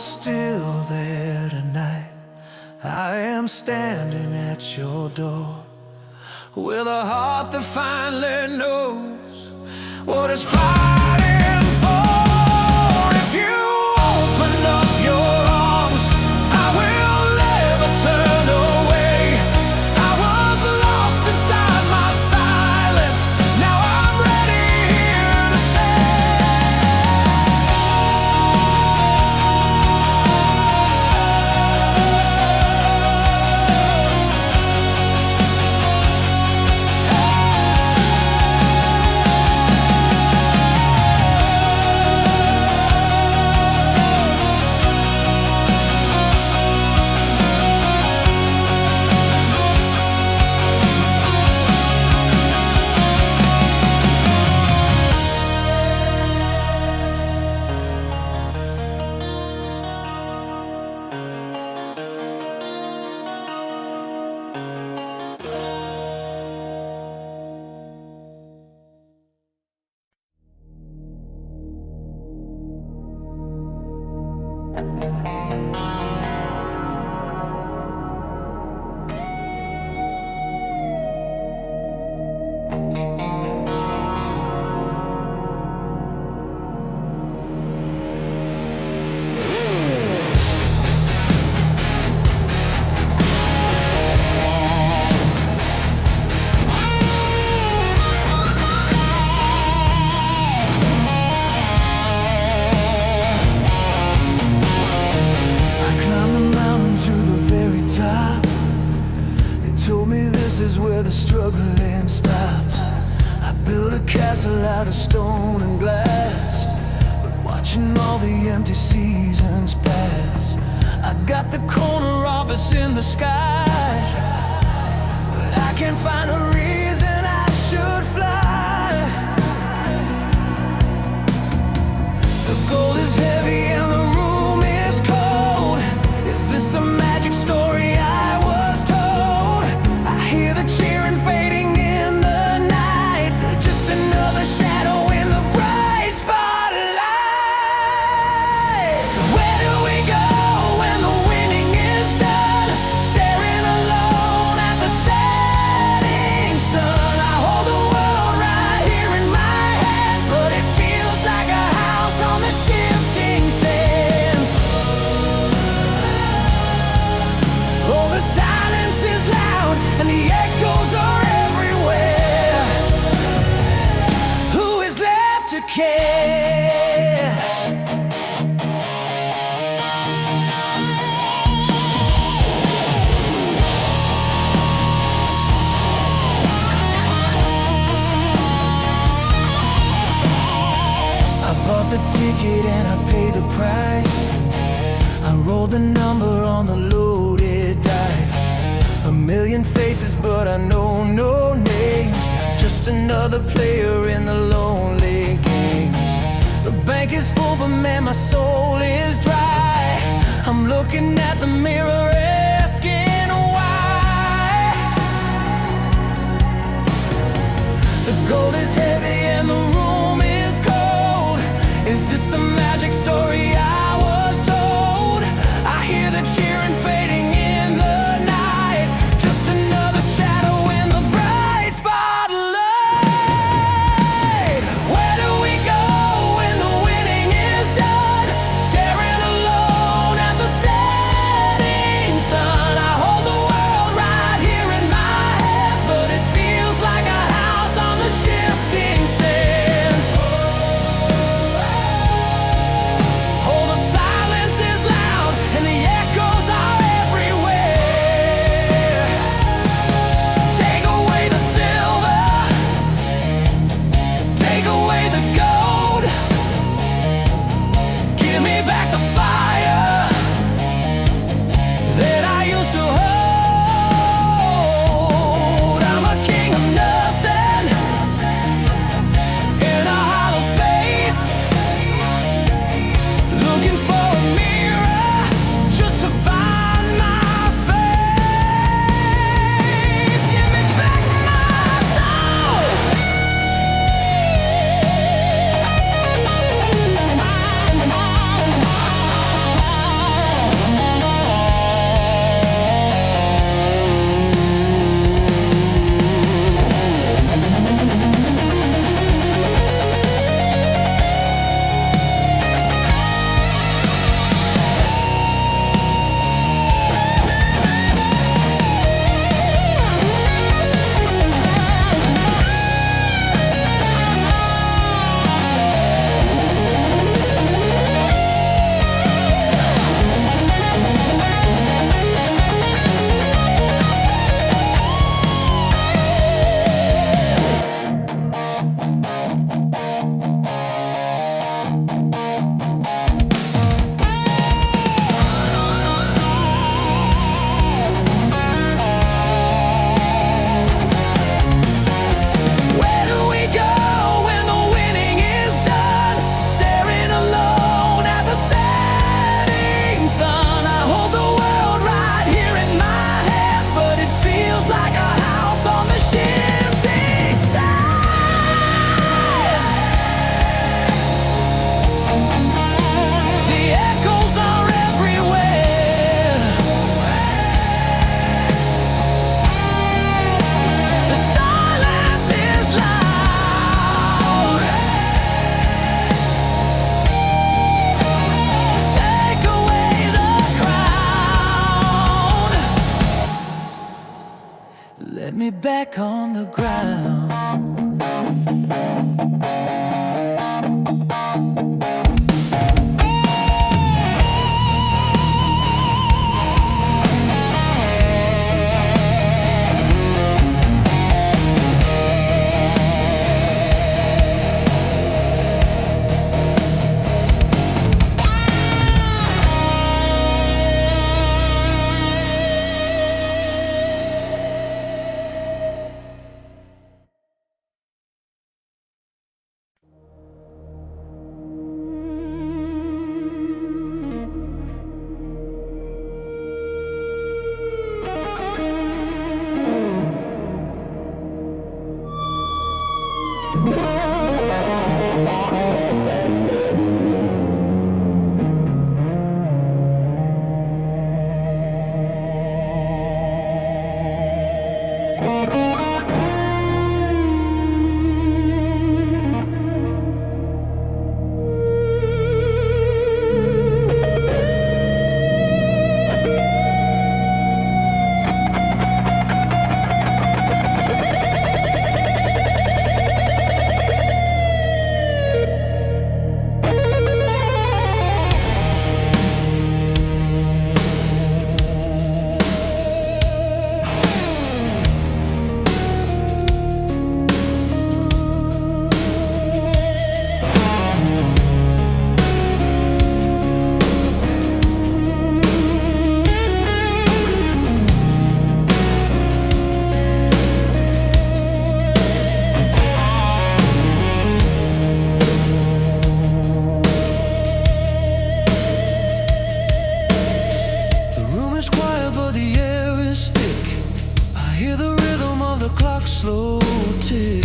still there tonight. I am standing at your door with a heart that finally knows what it's fighting for. If you open up your arms, I will never turn away. I was lost inside my silence, now I'm ready here to the struggling stops. I built a castle out of stone and glass, but watching all the empty seasons pass. I got the corner office in the sky, but I can't find a reason I should fly. The gold is heavy and the room is cold. Is this the magic story I was told? I hear the cheering fading in the night, just another shadow in the bright spotlight. Where do we go when the winning is done? Staring alone at the setting sun. I hold the world right here in my hands, but it feels like a house on the shifting sands. Oh, the silence is loud and the echoes are everywhere. Who is left to care? I bought the ticket and I paid the price. I rolled the number on the loaded dice. A million faces, but I know no names. Just another player in the lonely games. The bank is full, but man, my soul is dry. I'm looking at the mirror, asking why. The gold is heavy and the room is cold. Is this the magic story I was told? I hear the cheering fading in the night, just another shadow in the bright spotlight. Where do we go when the winning is done? Staring alone at the setting sun. I hold the world right here in my hands, but it feels like a house on the shifting sands. Slow tick.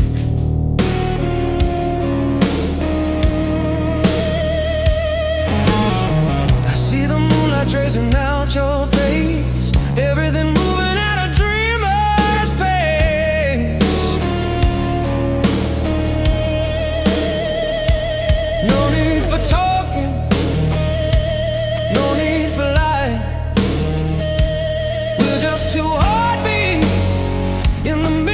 I see the moonlight tracing out your face, everything moving at a dreamer's pace. No need for talking, no need for lying. We're just two heartbeats in the middle.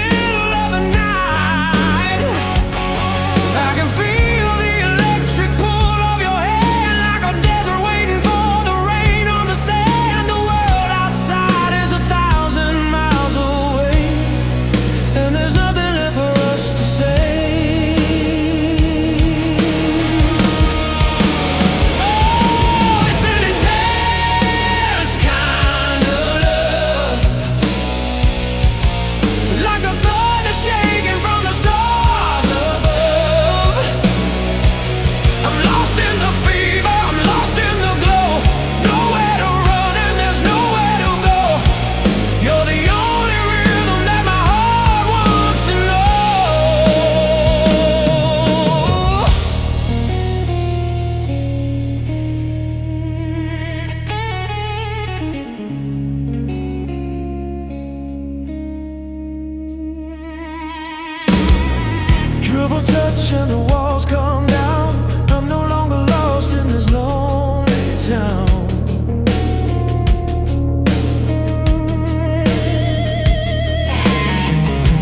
Dribble touch and the walls come down. I'm no longer lost in this lonely town.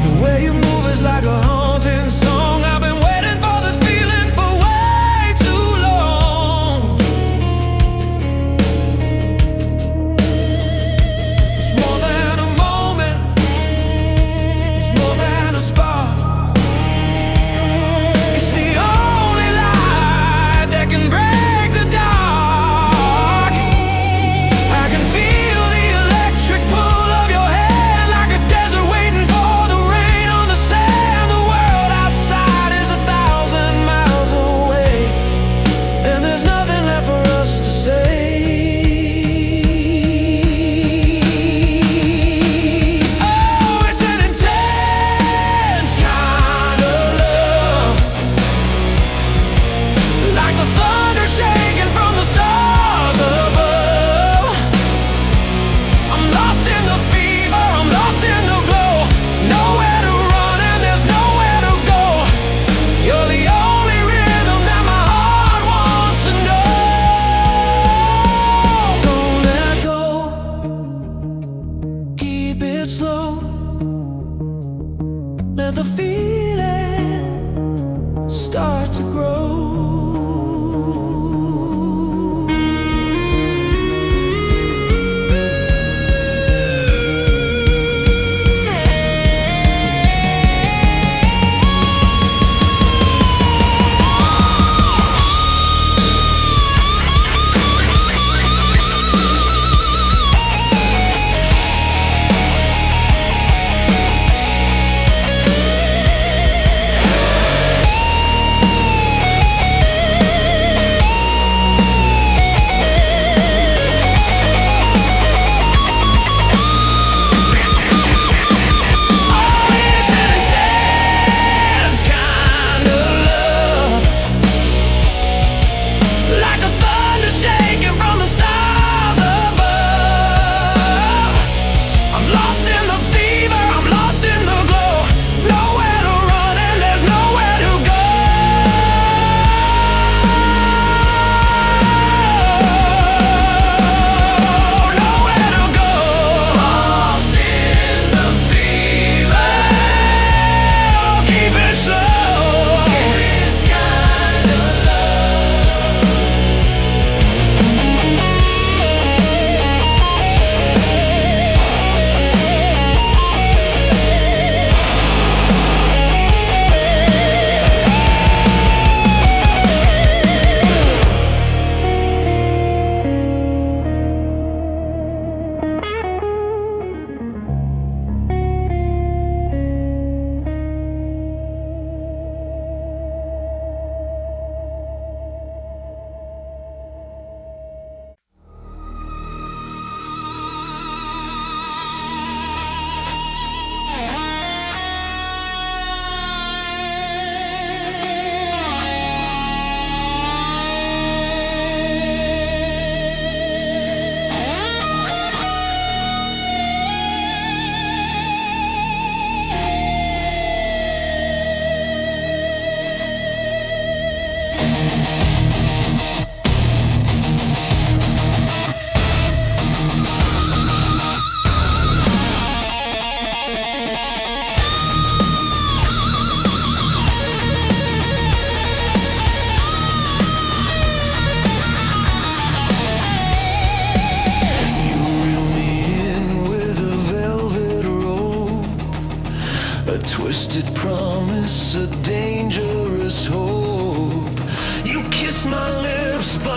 The way you move is like a haunting song. I've been waiting for this feeling for way too long. It's more than a moment, it's more than a spark. It's the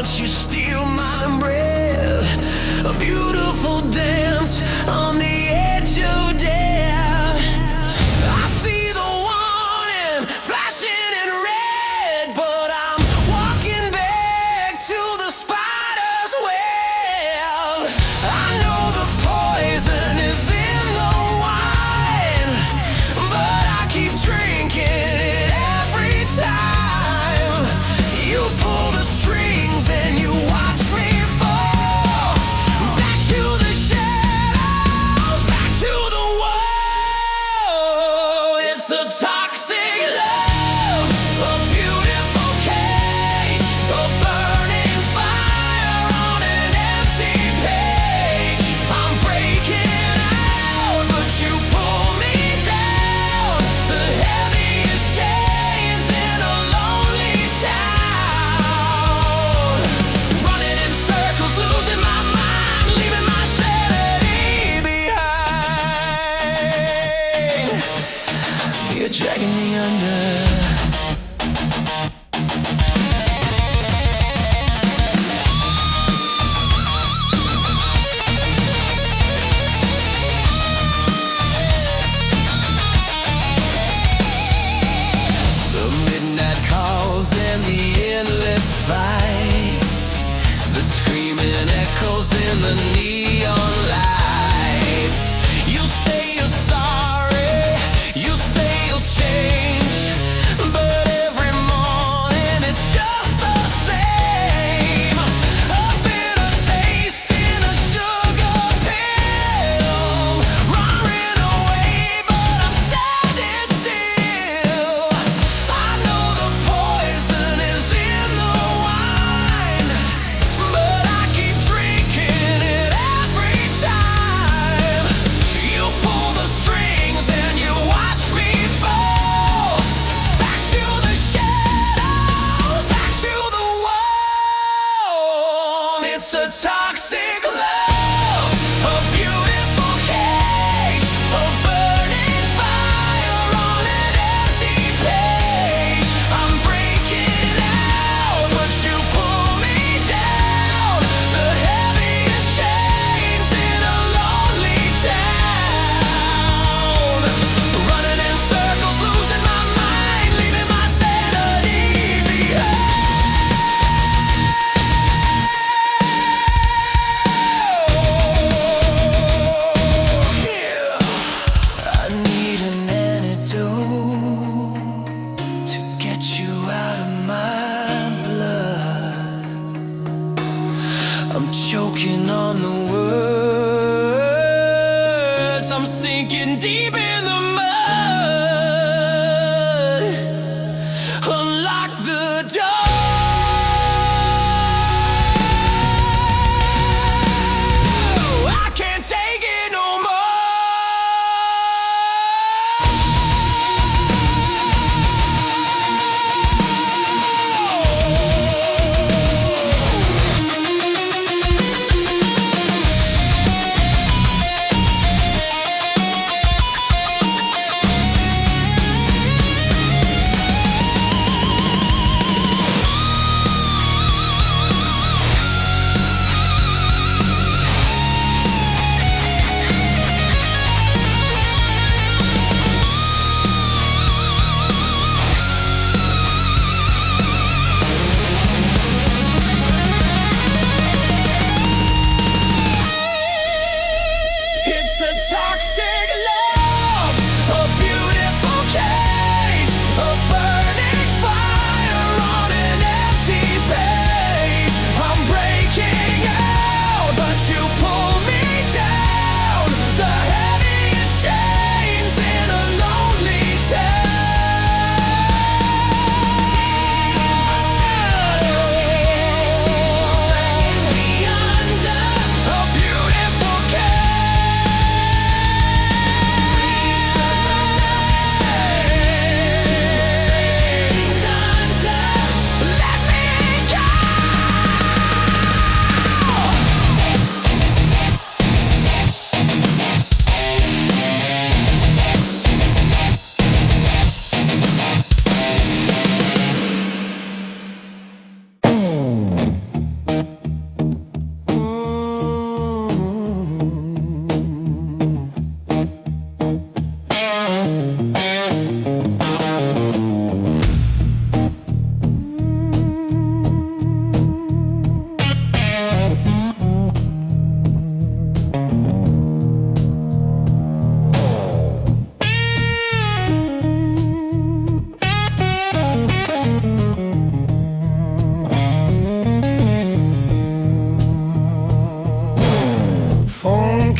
watch you steal my breath. A beautiful dance on the edge of death. I see the warning flashing in red, but I'm walking back to the spider's web. I know the poison is in the wine, but I keep drinking it every time. You pull the strings and you watch me fall back to the shadows, back to the wall. It's a toxic love, a beautiful cage, a burning fire on an empty page. I'm breaking out, but you pull me down. The heaviest chains in a lonely town. Running in circles, losing my mind, leaving my sanity behind. You're dragging me under. The midnight calls and the endless fights, the screaming echoes in the neon lights. You say you're sorry, you say you'll change, but every morning it's just the same. A bitter taste in a sugar pill, roaring away, but I'm standing still. I know the poison is in the wine, but I keep drinking it every time. You pull the strings and you watch me fall back to the shadows, back to the wall. It's a toxic love, a beautiful cage, a burning fire on an empty page. I'm breaking out, but you pull me down. The heaviest chains in a lonely town. Running in circles, losing my mind, leaving my sanity behind.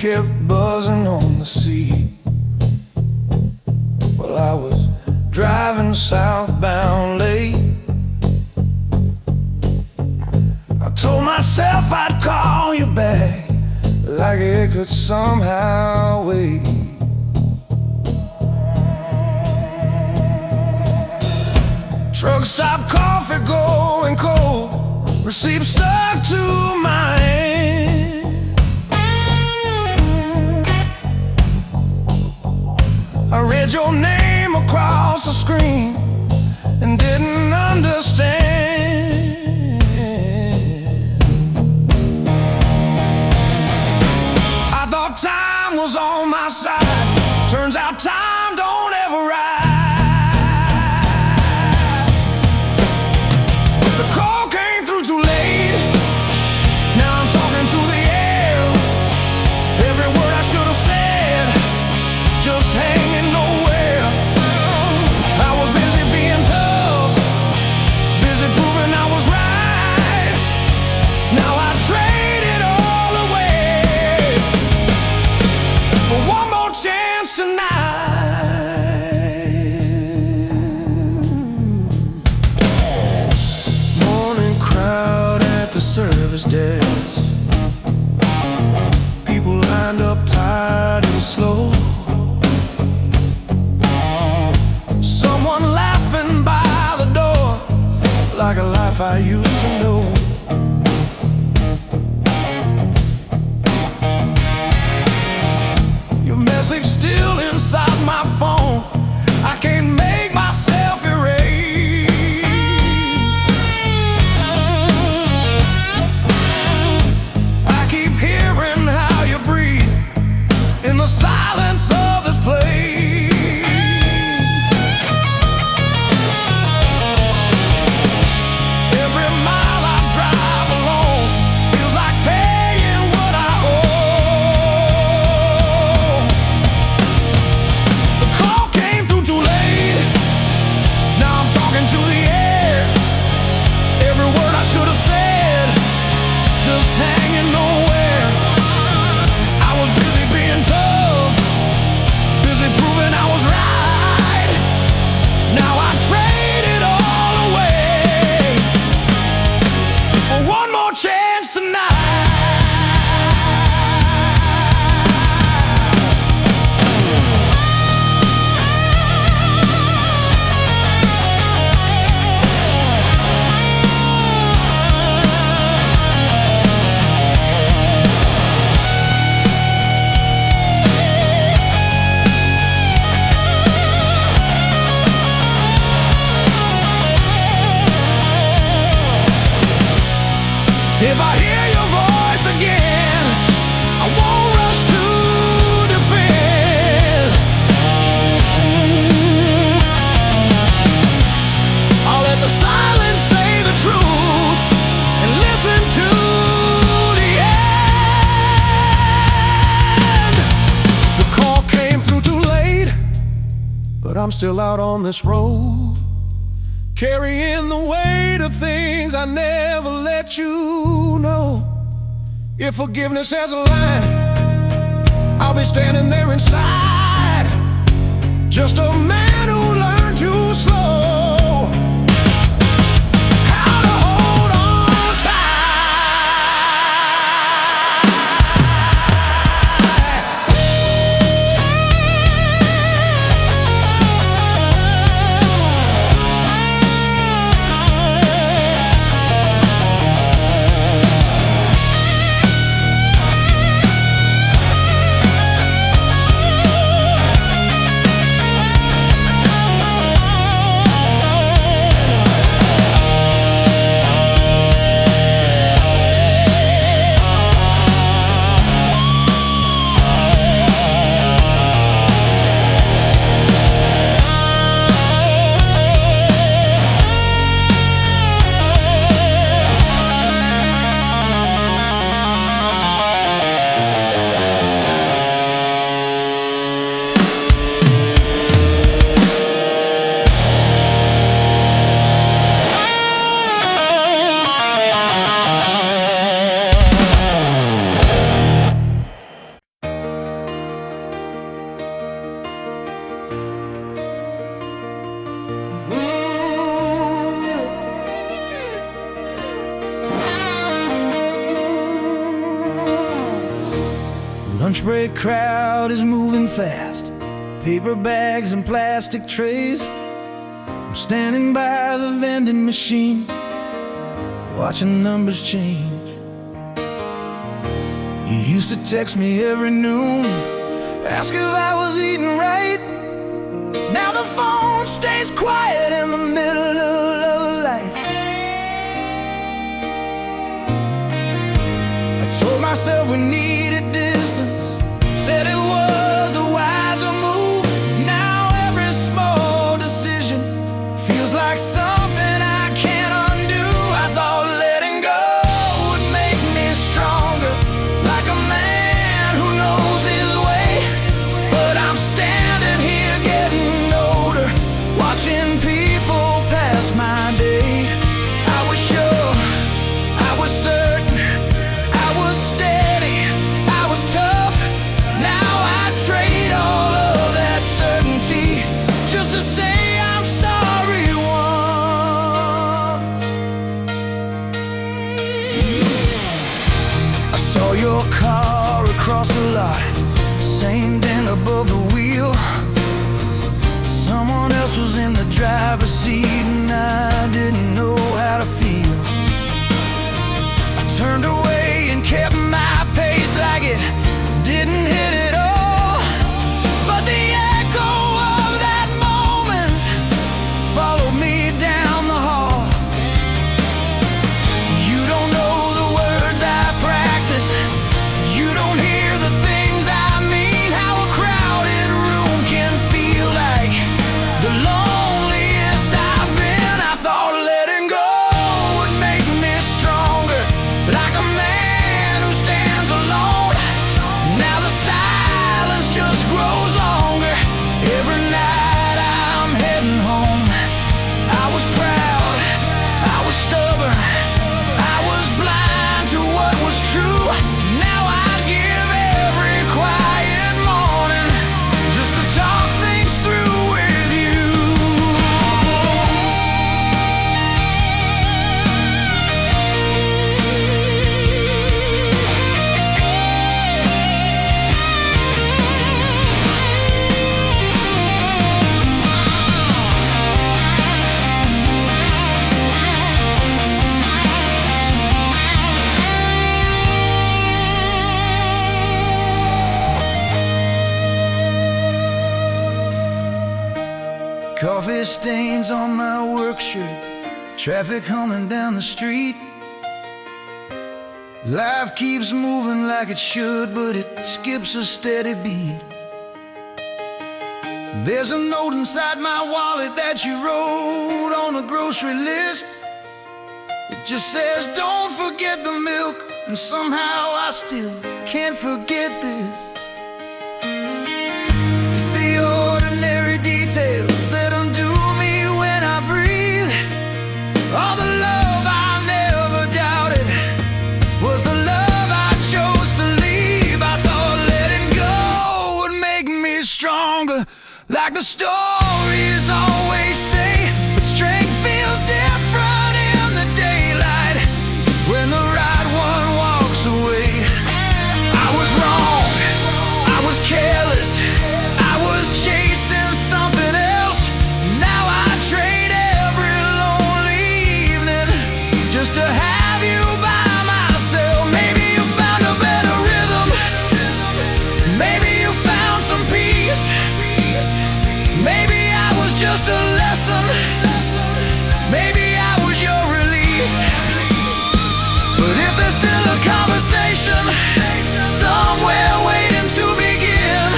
kept buzzing on the seat. Well, I was driving southbound late. I told myself I'd call you back, like it could somehow wait. Truck stop, coffee going cold, receipt stuck to my hand. I read your name across the screen and didn't understand. I thought time was on my side. Turns out time don't ever ride. The call came through too late. Now I'm talking to the air. Every word I should have said, just hanging nowhere. I was busy being tough, busy proving I was right. Now I trade it all away for one more chance tonight. Morning crowd at the service desk. People lined up tired and slow. Someone laughing by the door, like a life I used to know. Your message still inside my phone. I can't make myself erase. I keep hearing how you breathe in the silence of this place. Every mile I drive alone feels like paying what I owe. The call came through too late. Now I'm talking to the air. Every word I should have said, just hanging nowhere. I was busy being tough, busy proving I was right. Now I trade it all away for one more chance tonight. If I hear your voice again, I won't rush to defend. I'll let the silence say the truth and listen to the end. The call came through too late, but I'm still out on this road, carrying the weight of things I never let you know. If forgiveness has a line, I'll be standing there inside, just a man who learned too slow how to hold on lunch break crowd is moving fast, paper bags and plastic trays. I'm standing by the vending machine, watching numbers change. You used to text me every noon, ask if I was eating right. Now the phone stays quiet in the middle of the light. I told myself we needed distance, said it was the wiser move. Now every small decision feels like something I can't undo. I thought letting go would make me stronger, like a man who knows his way. But I'm standing here getting older, watching people pass my day. I was sure, I was certain, I was steady, I was tough. Now I trade all of that certainty just to say I'm sorry once. I saw your car across the lot, same dent above the wheel. Someone else was in the driver's seat and I didn't know how to feel. I turned away and kept my pace like it didn't hit at all. But the echo of that moment followed me down the hall. You don't know the words I practice, you don't hear the things I mean. How a crowded room can feel like the loneliest I've been. I thought letting go would make me stronger, like a man who stands alone. Now the silence just grows longer. Every night I'm heading home. I was proud, I was stubborn, I was blind to what was true. Now I'd give every quiet morning just to talk things through with you. Coffee stains on my work shirt, traffic humming down the street. Life keeps moving like it should, but it skips a steady beat. There's a note inside my wallet that you wrote on a grocery list. It just says, don't forget the milk, and somehow I still can't forget this. It's the ordinary details that undo me when I breathe. All the love I never doubted was the love I chose to leave. I thought letting go would make me stronger, like the stories always say. But strength feels different in the daylight when the right one walks away. I was wrong, I was careless, I was chasing something else. Now I trade every lonely evening just to have you by myself. Maybe you found a better rhythm, maybe you found some peace, maybe I was just a lesson, maybe I was your release. But if there's still a conversation somewhere waiting to begin,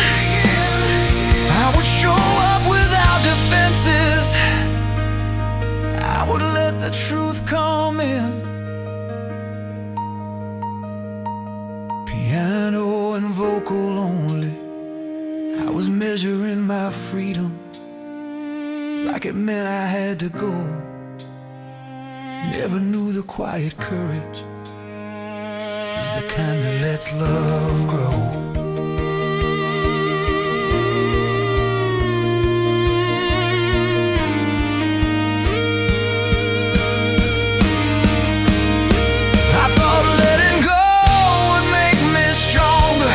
I would show up without defenses. I would let the truth come in. Piano and vocal only, I was measuring my freedom like it meant I had to go. Never knew the quiet courage is the kind that lets love grow. I thought letting go would make me stronger.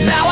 Now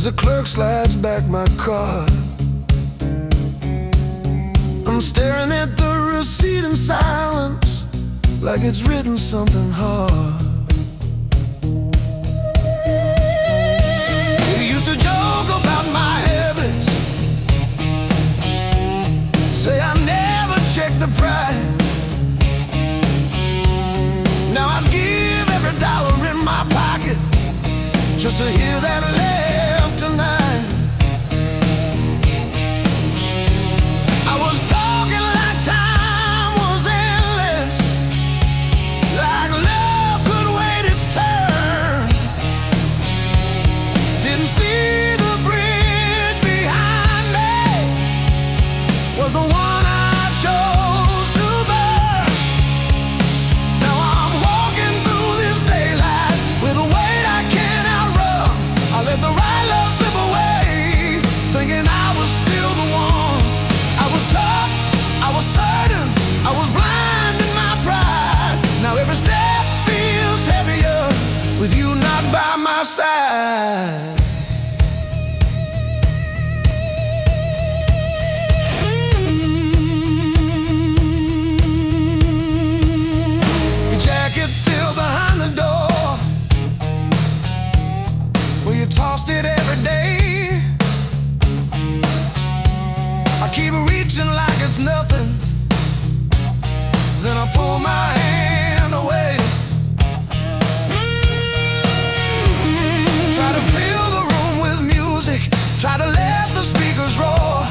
as the clerk slides back my card. I'm staring at the receipt in silence, like it's written something hard. You used to joke about my habits, say I never checked the price. Now I'd give every dollar in my pocket just to hear that laugh tonight. I was talking like time was endless, like love could wait its turn. Didn't see the bridge behind me was the one I chose to burn. Now I'm walking through this daylight with a weight I can't outrun. I let the right love slip away, thinking I was still the one. I was tough, I was certain, I was blind in my pride. Now every step feels heavier with you not by my side. Your jacket's still behind the door where you tossed it every day. I keep reaching like it's nothing, then I pull my hand away. Try to fill the room with music, try to let the speakers roar,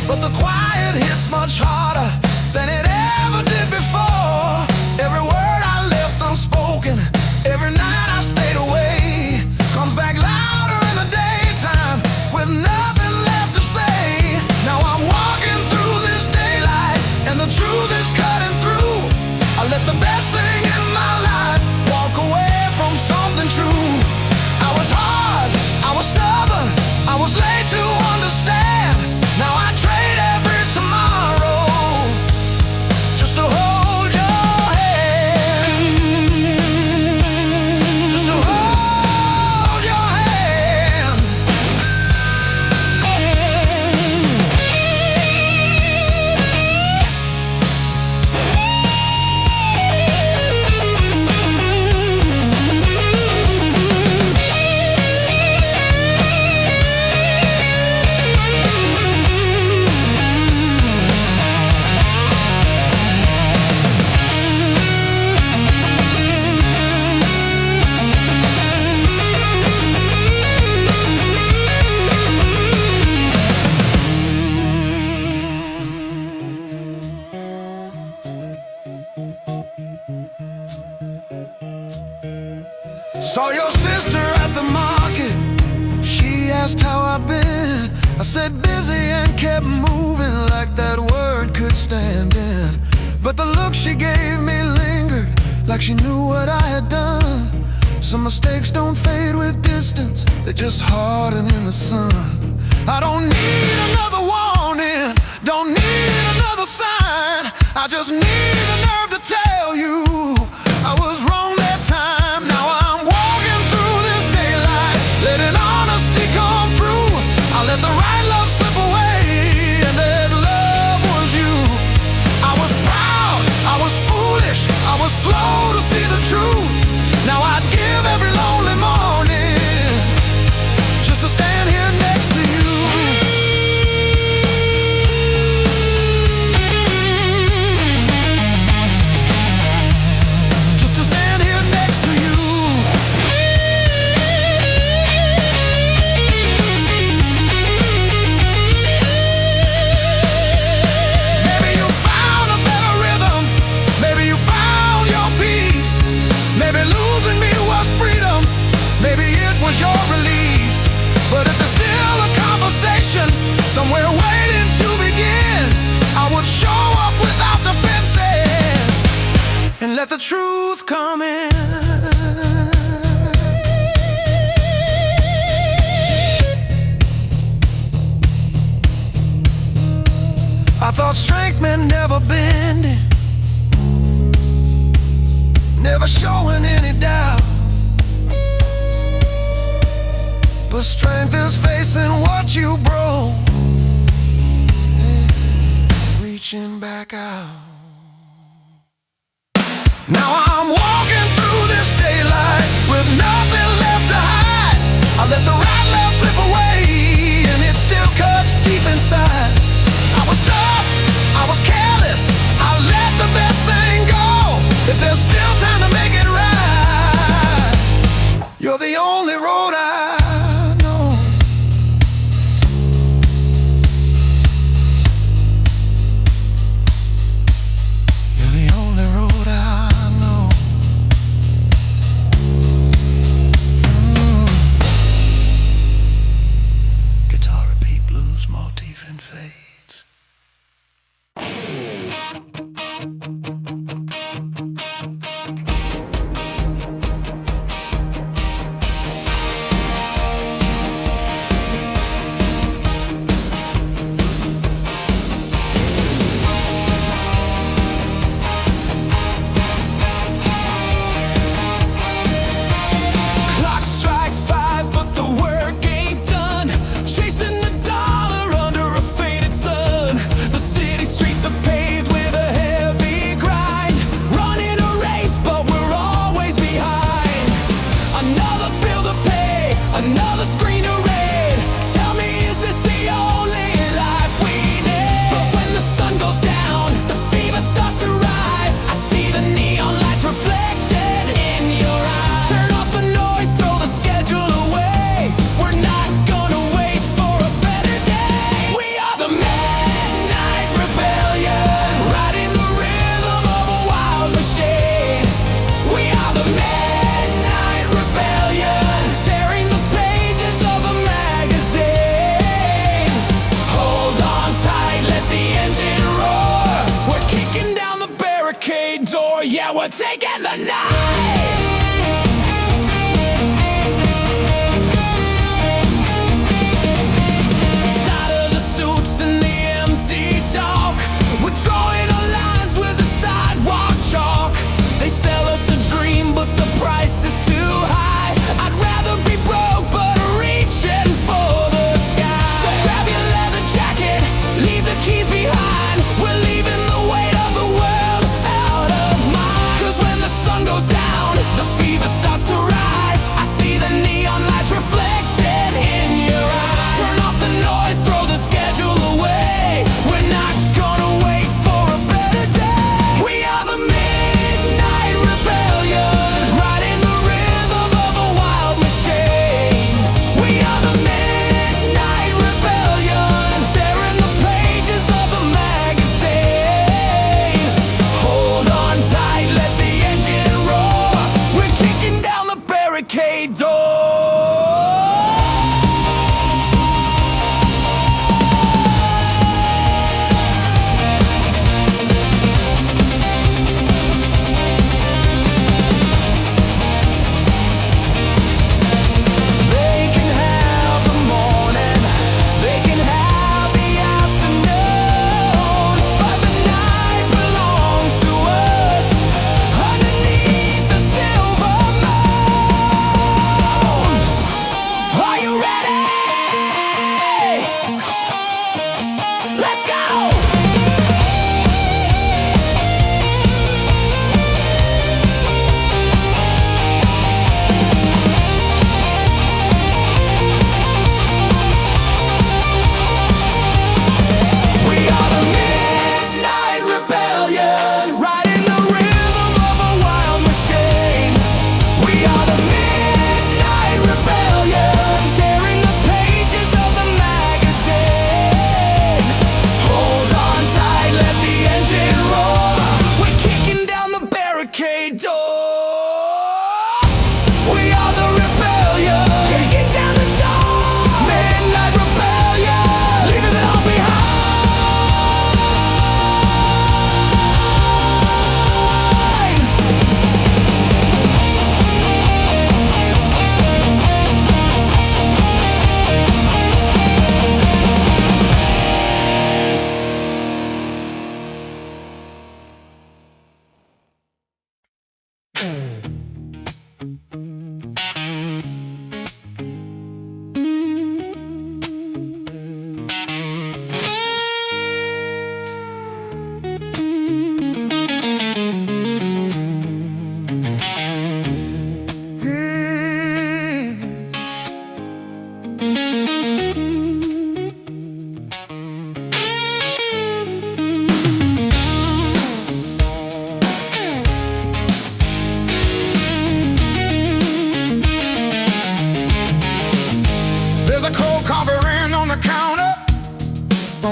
but the quiet hits much harder than it ever did before. Every word I left unspoken, every night I stayed away, comes back louder in the daytime with nothing left to say. Now I'm walking through this daylight and the truth is cutting through. I let the best thing in my life walk away from something true. I was hard, I was stubborn, I was late to understand. Now I trade every tomorrow just to hold your hand, just to hold your hand. Saw your sister at the market, she asked how I've been. I said busy and kept moving like that word could stand in. But the look she gave me lingered, like she knew what I had done. Some mistakes don't fade with distance, they just harden in the sun. I don't need another warning, don't need another sign. I just need the nerve to tell you I was wrong that time. Now I'm walking through this daylight, letting honesty come through. I let the right love slip away, and that love was you. I was proud, I was foolish, I was slow to see the truth. Now I'd give every lonely morning just to stand here next to you. Just to stand here next to you. Maybe you found a better rhythm, maybe you found your peace. Maybe losing me was freedom, maybe it was your release. But if there's still a conversation somewhere waiting to begin, I would show up without defenses and let the truth come in. I thought strength meant never bending, never showing any doubt. but strength is facing what you broke, reaching back out. Now I'm walking through this daylight with nothing left to hide. I let the right love slip away, and it still cuts deep inside. I was tough, I was careless, I let the best thing go. If there's still time to make it right, you're the only road I know. You're the only road I know. Guitar repeat, blues, motif and fades. Clock strikes 5, but the work ain't done. Chasing the dollar under a faded sun. The city streets are paved with a heavy grind. Running a race, but we're always behind. Another bill to pay, another screen to read. Tell me, is this the only life we need? But when the sun goes down, the fever starts to rise. I see the neon lights reflected in your eyes. Turn off the noise, throw the schedule away. We're not gonna wait for a better day. We are the midnight rebellion, riding the rhythm of a wild machine. We are the midnight rebellion, tearing the pages of a magazine. Hold on tight, let the engine roar. We're kicking down the barricade door, yeah, we're taking the night. Tired of the suits and the empty talk. We're drawing our lines with the sidewalk chalk. They sell us a dream, but the price is too high. I'd rather be broke, but reaching for the sky. So grab your leather jacket, leave the keys behind. We're leaving the weight of the world out of mind. 'Cause when the sun goes down, the fever starts to rise. I see the neon lights reflected in your eyes. Turn off the noise, throw the schedule away. We're not gonna wait for a better day. We are the midnight rebellion, riding the rhythm of a wild machine. We are the midnight rebellion, tearing the pages of a magazine. Hold on tight, let the engine roar. We're kicking down the barricade door. They can have the morning, they can have the afternoon, but the night belongs to us underneath the silver moon.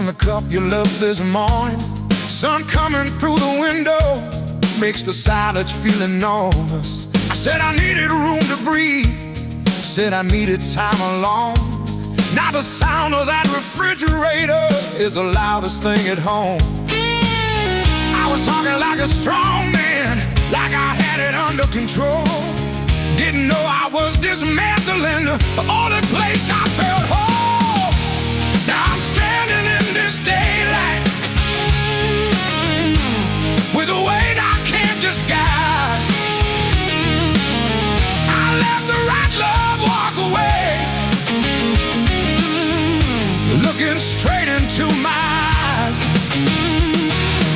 from the cup you loved this morning. Sun coming through the window makes the silence feel enormous. I said I needed room to breathe, said I needed time alone. Now the sound of that refrigerator is the loudest thing at home. I was talking like a strong man, like I had it under control. Didn't know I was dismantling the only place I felt whole. Now I'm standing in this daylight with a weight I can't disguise. I let the right love walk away, looking straight into my eyes.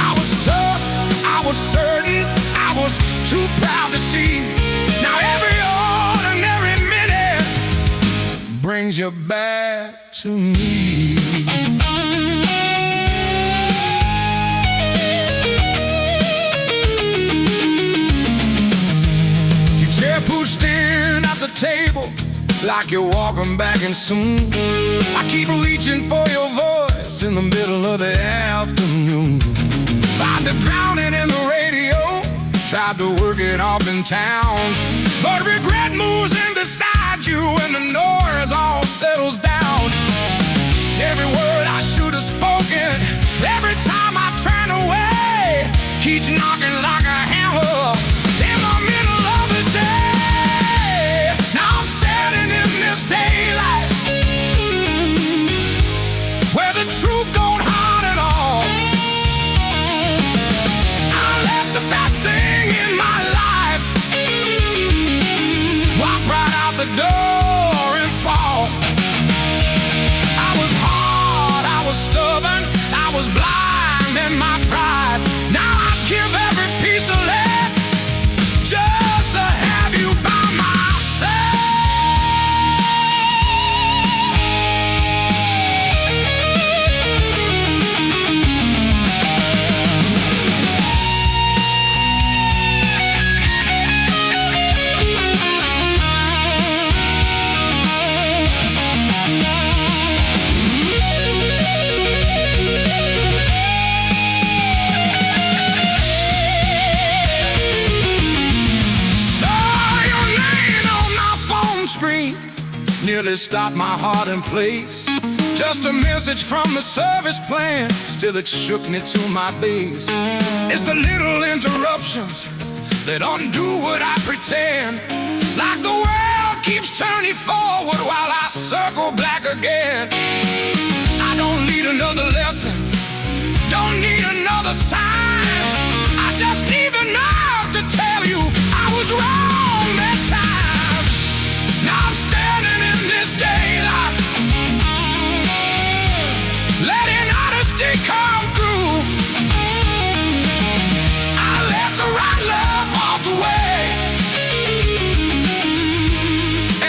I was tough, I was certain, I was too proud to see. Now every ordinary minute brings you back to me. Your chair pushed in at the table like you're walking back in soon. I keep reaching for your voice in the middle of the afternoon. Tried to drown it in the radio, tried to work it off in town, but regret moves in beside you when the noise all settles down. Every word I should have spoken, every time I turn away, keeps knocking like a hammer in the middle of the day. Now I'm standing in this daylight where the truth don't hurt at all. I left the best thing in my life walk right out the door and fall. I was hard, I was stubborn, I was blind in my pride. Now I give every piece of lead just to have you by my side. Nearly stopped my heart in place. Just a message from the service plan, still it shook me to my base. It's the little interruptions that undo what I pretend, like the world keeps turning forward while I circle back again. I don't need another lesson, don't need another sign. I just need the nerve to tell you I was wrong that time. Now I'm standing in this daylight, letting honesty come through. I let the right love walk away,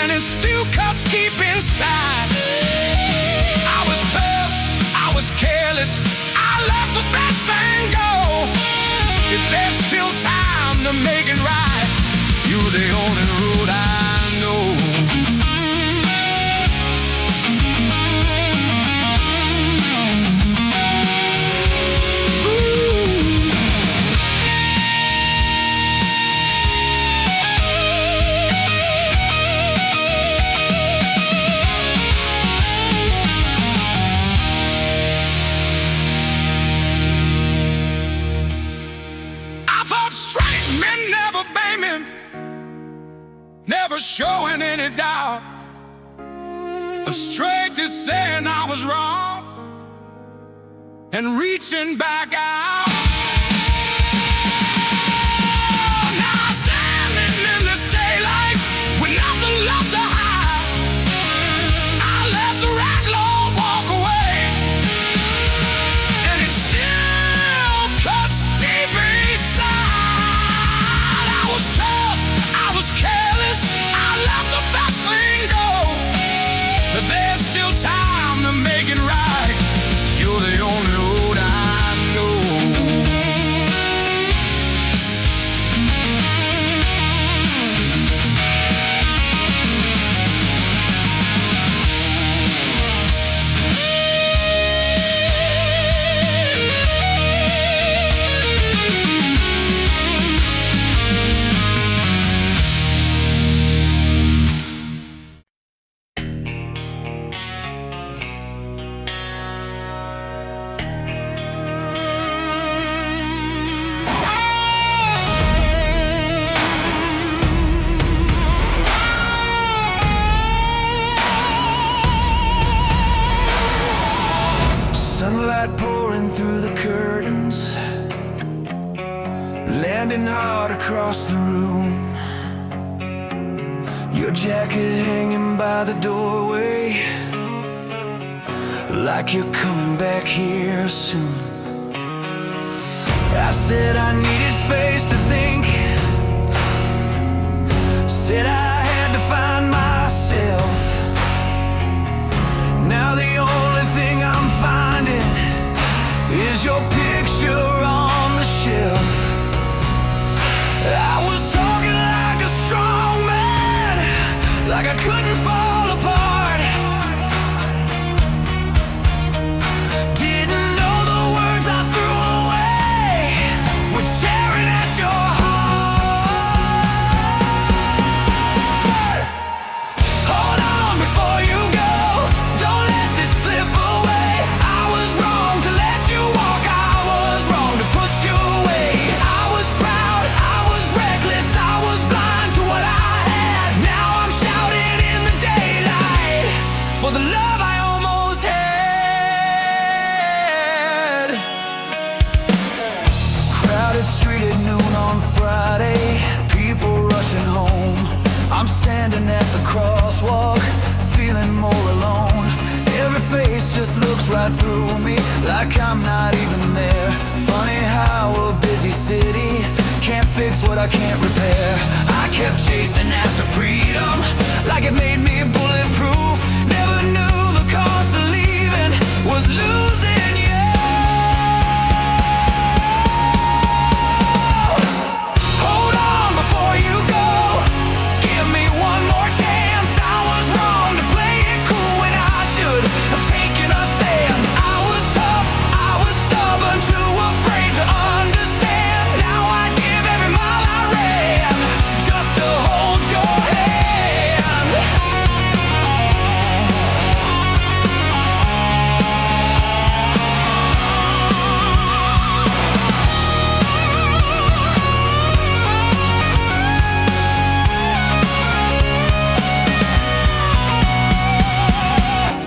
and it still cuts deep inside. I was tough, I was careless, I let the best thing go. If there's still time to make it right, you're the only road I know. Straight men never blaming, never showing any doubt, but straight is saying I was wrong and reaching back out. Now I'm standing in this daylight with nothing left to hide. I let the rat law walk away, and it still cuts deep inside. I was tough, I was careless, I let the best thing go. But there's still time to make it right. You're the only road I know. light pouring through the curtains, landing hard across the room. Your jacket hanging by the doorway, like you're coming back here soon. I said I needed space to think, said I had to find myself. Now the only thing I'm finding is your picture on the shelf. I was talking like a strong man, like I couldn't fall apart. Didn't know the words I threw away were tearing at your heart. Hold on before you go, don't let this slip away. I was wrong to let you walk, I was wrong to push you away. I was proud, I was reckless, I was blind to what I had. Now I'm shouting in the daylight for the love I almost had. Crowded street at noon on Friday, people rushing home. I'm standing at the crosswalk, feeling more alone. Every face just looks right through me, like I'm not even there. Funny how a busy city can't fix what I can't repair. I kept chasing after freedom, like it made me bulletproof. Never knew the cost of leaving was losing you. Hold on before you go, give me one more chance. I was wrong to play it cool when I should have taken a stand. I was tough, I was stubborn, too afraid to understand. Now I give every mile I ran just to hold your hand.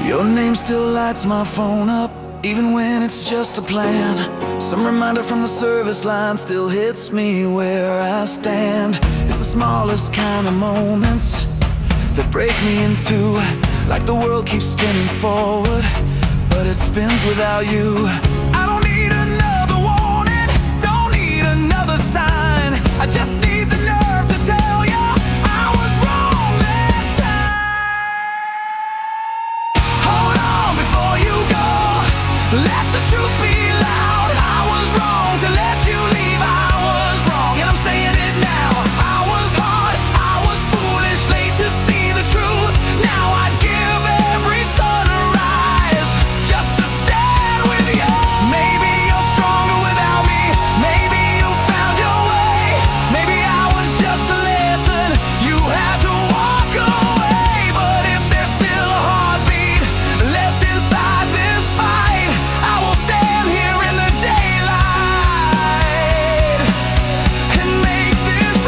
Your name still lights my phone up, even when it's just a plan. Some reminder from the service line still hits me where I stand. It's the smallest kind of moments that break me in two, like the world keeps spinning forward, but it spins without you. I don't need another warning, don't need another sign. I just need the nerve to tell you I was wrong that time. Hold on before you go, let the truth be loud. I was wrong to let you leave, I was wrong, and I'm saying it now. I was hard, I was foolish, late to see the truth. Now I'd give every sunrise just to stand with you. Maybe you're stronger without me, maybe you found your way. Maybe I was just a lesson you had to walk away. But if there's still a heartbeat left inside this fight, I will stand here in the daylight and make this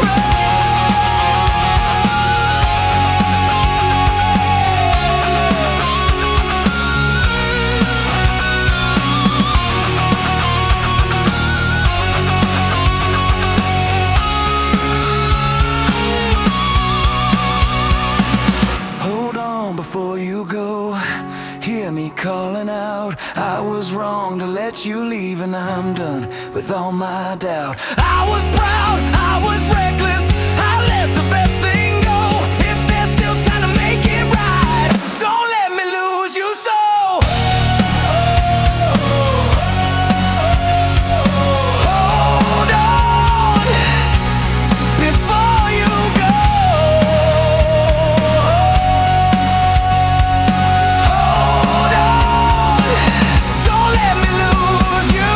Hold on before you go, hear me calling out. I was wrong to let you leave, and I'm done with all my doubt. I was proud, I was reckless, I let the best thing go. If there's still time to make it right, don't let me lose you so. Hold on before you go. Hold on, don't let me lose you.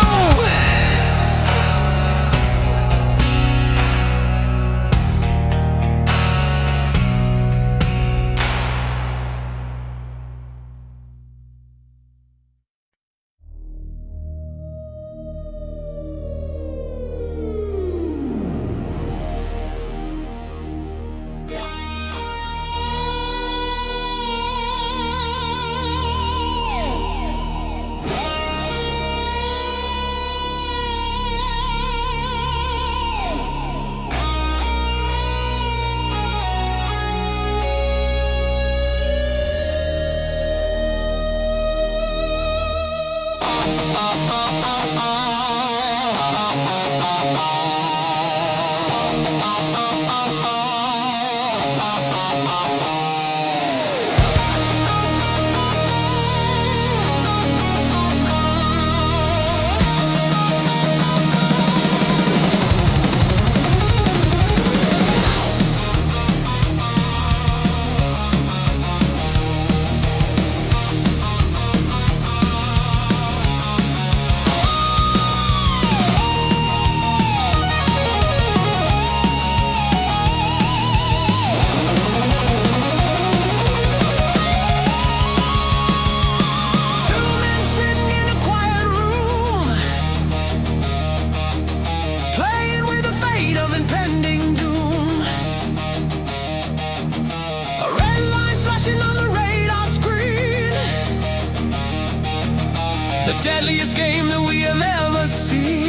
deadliest game that we have ever seen.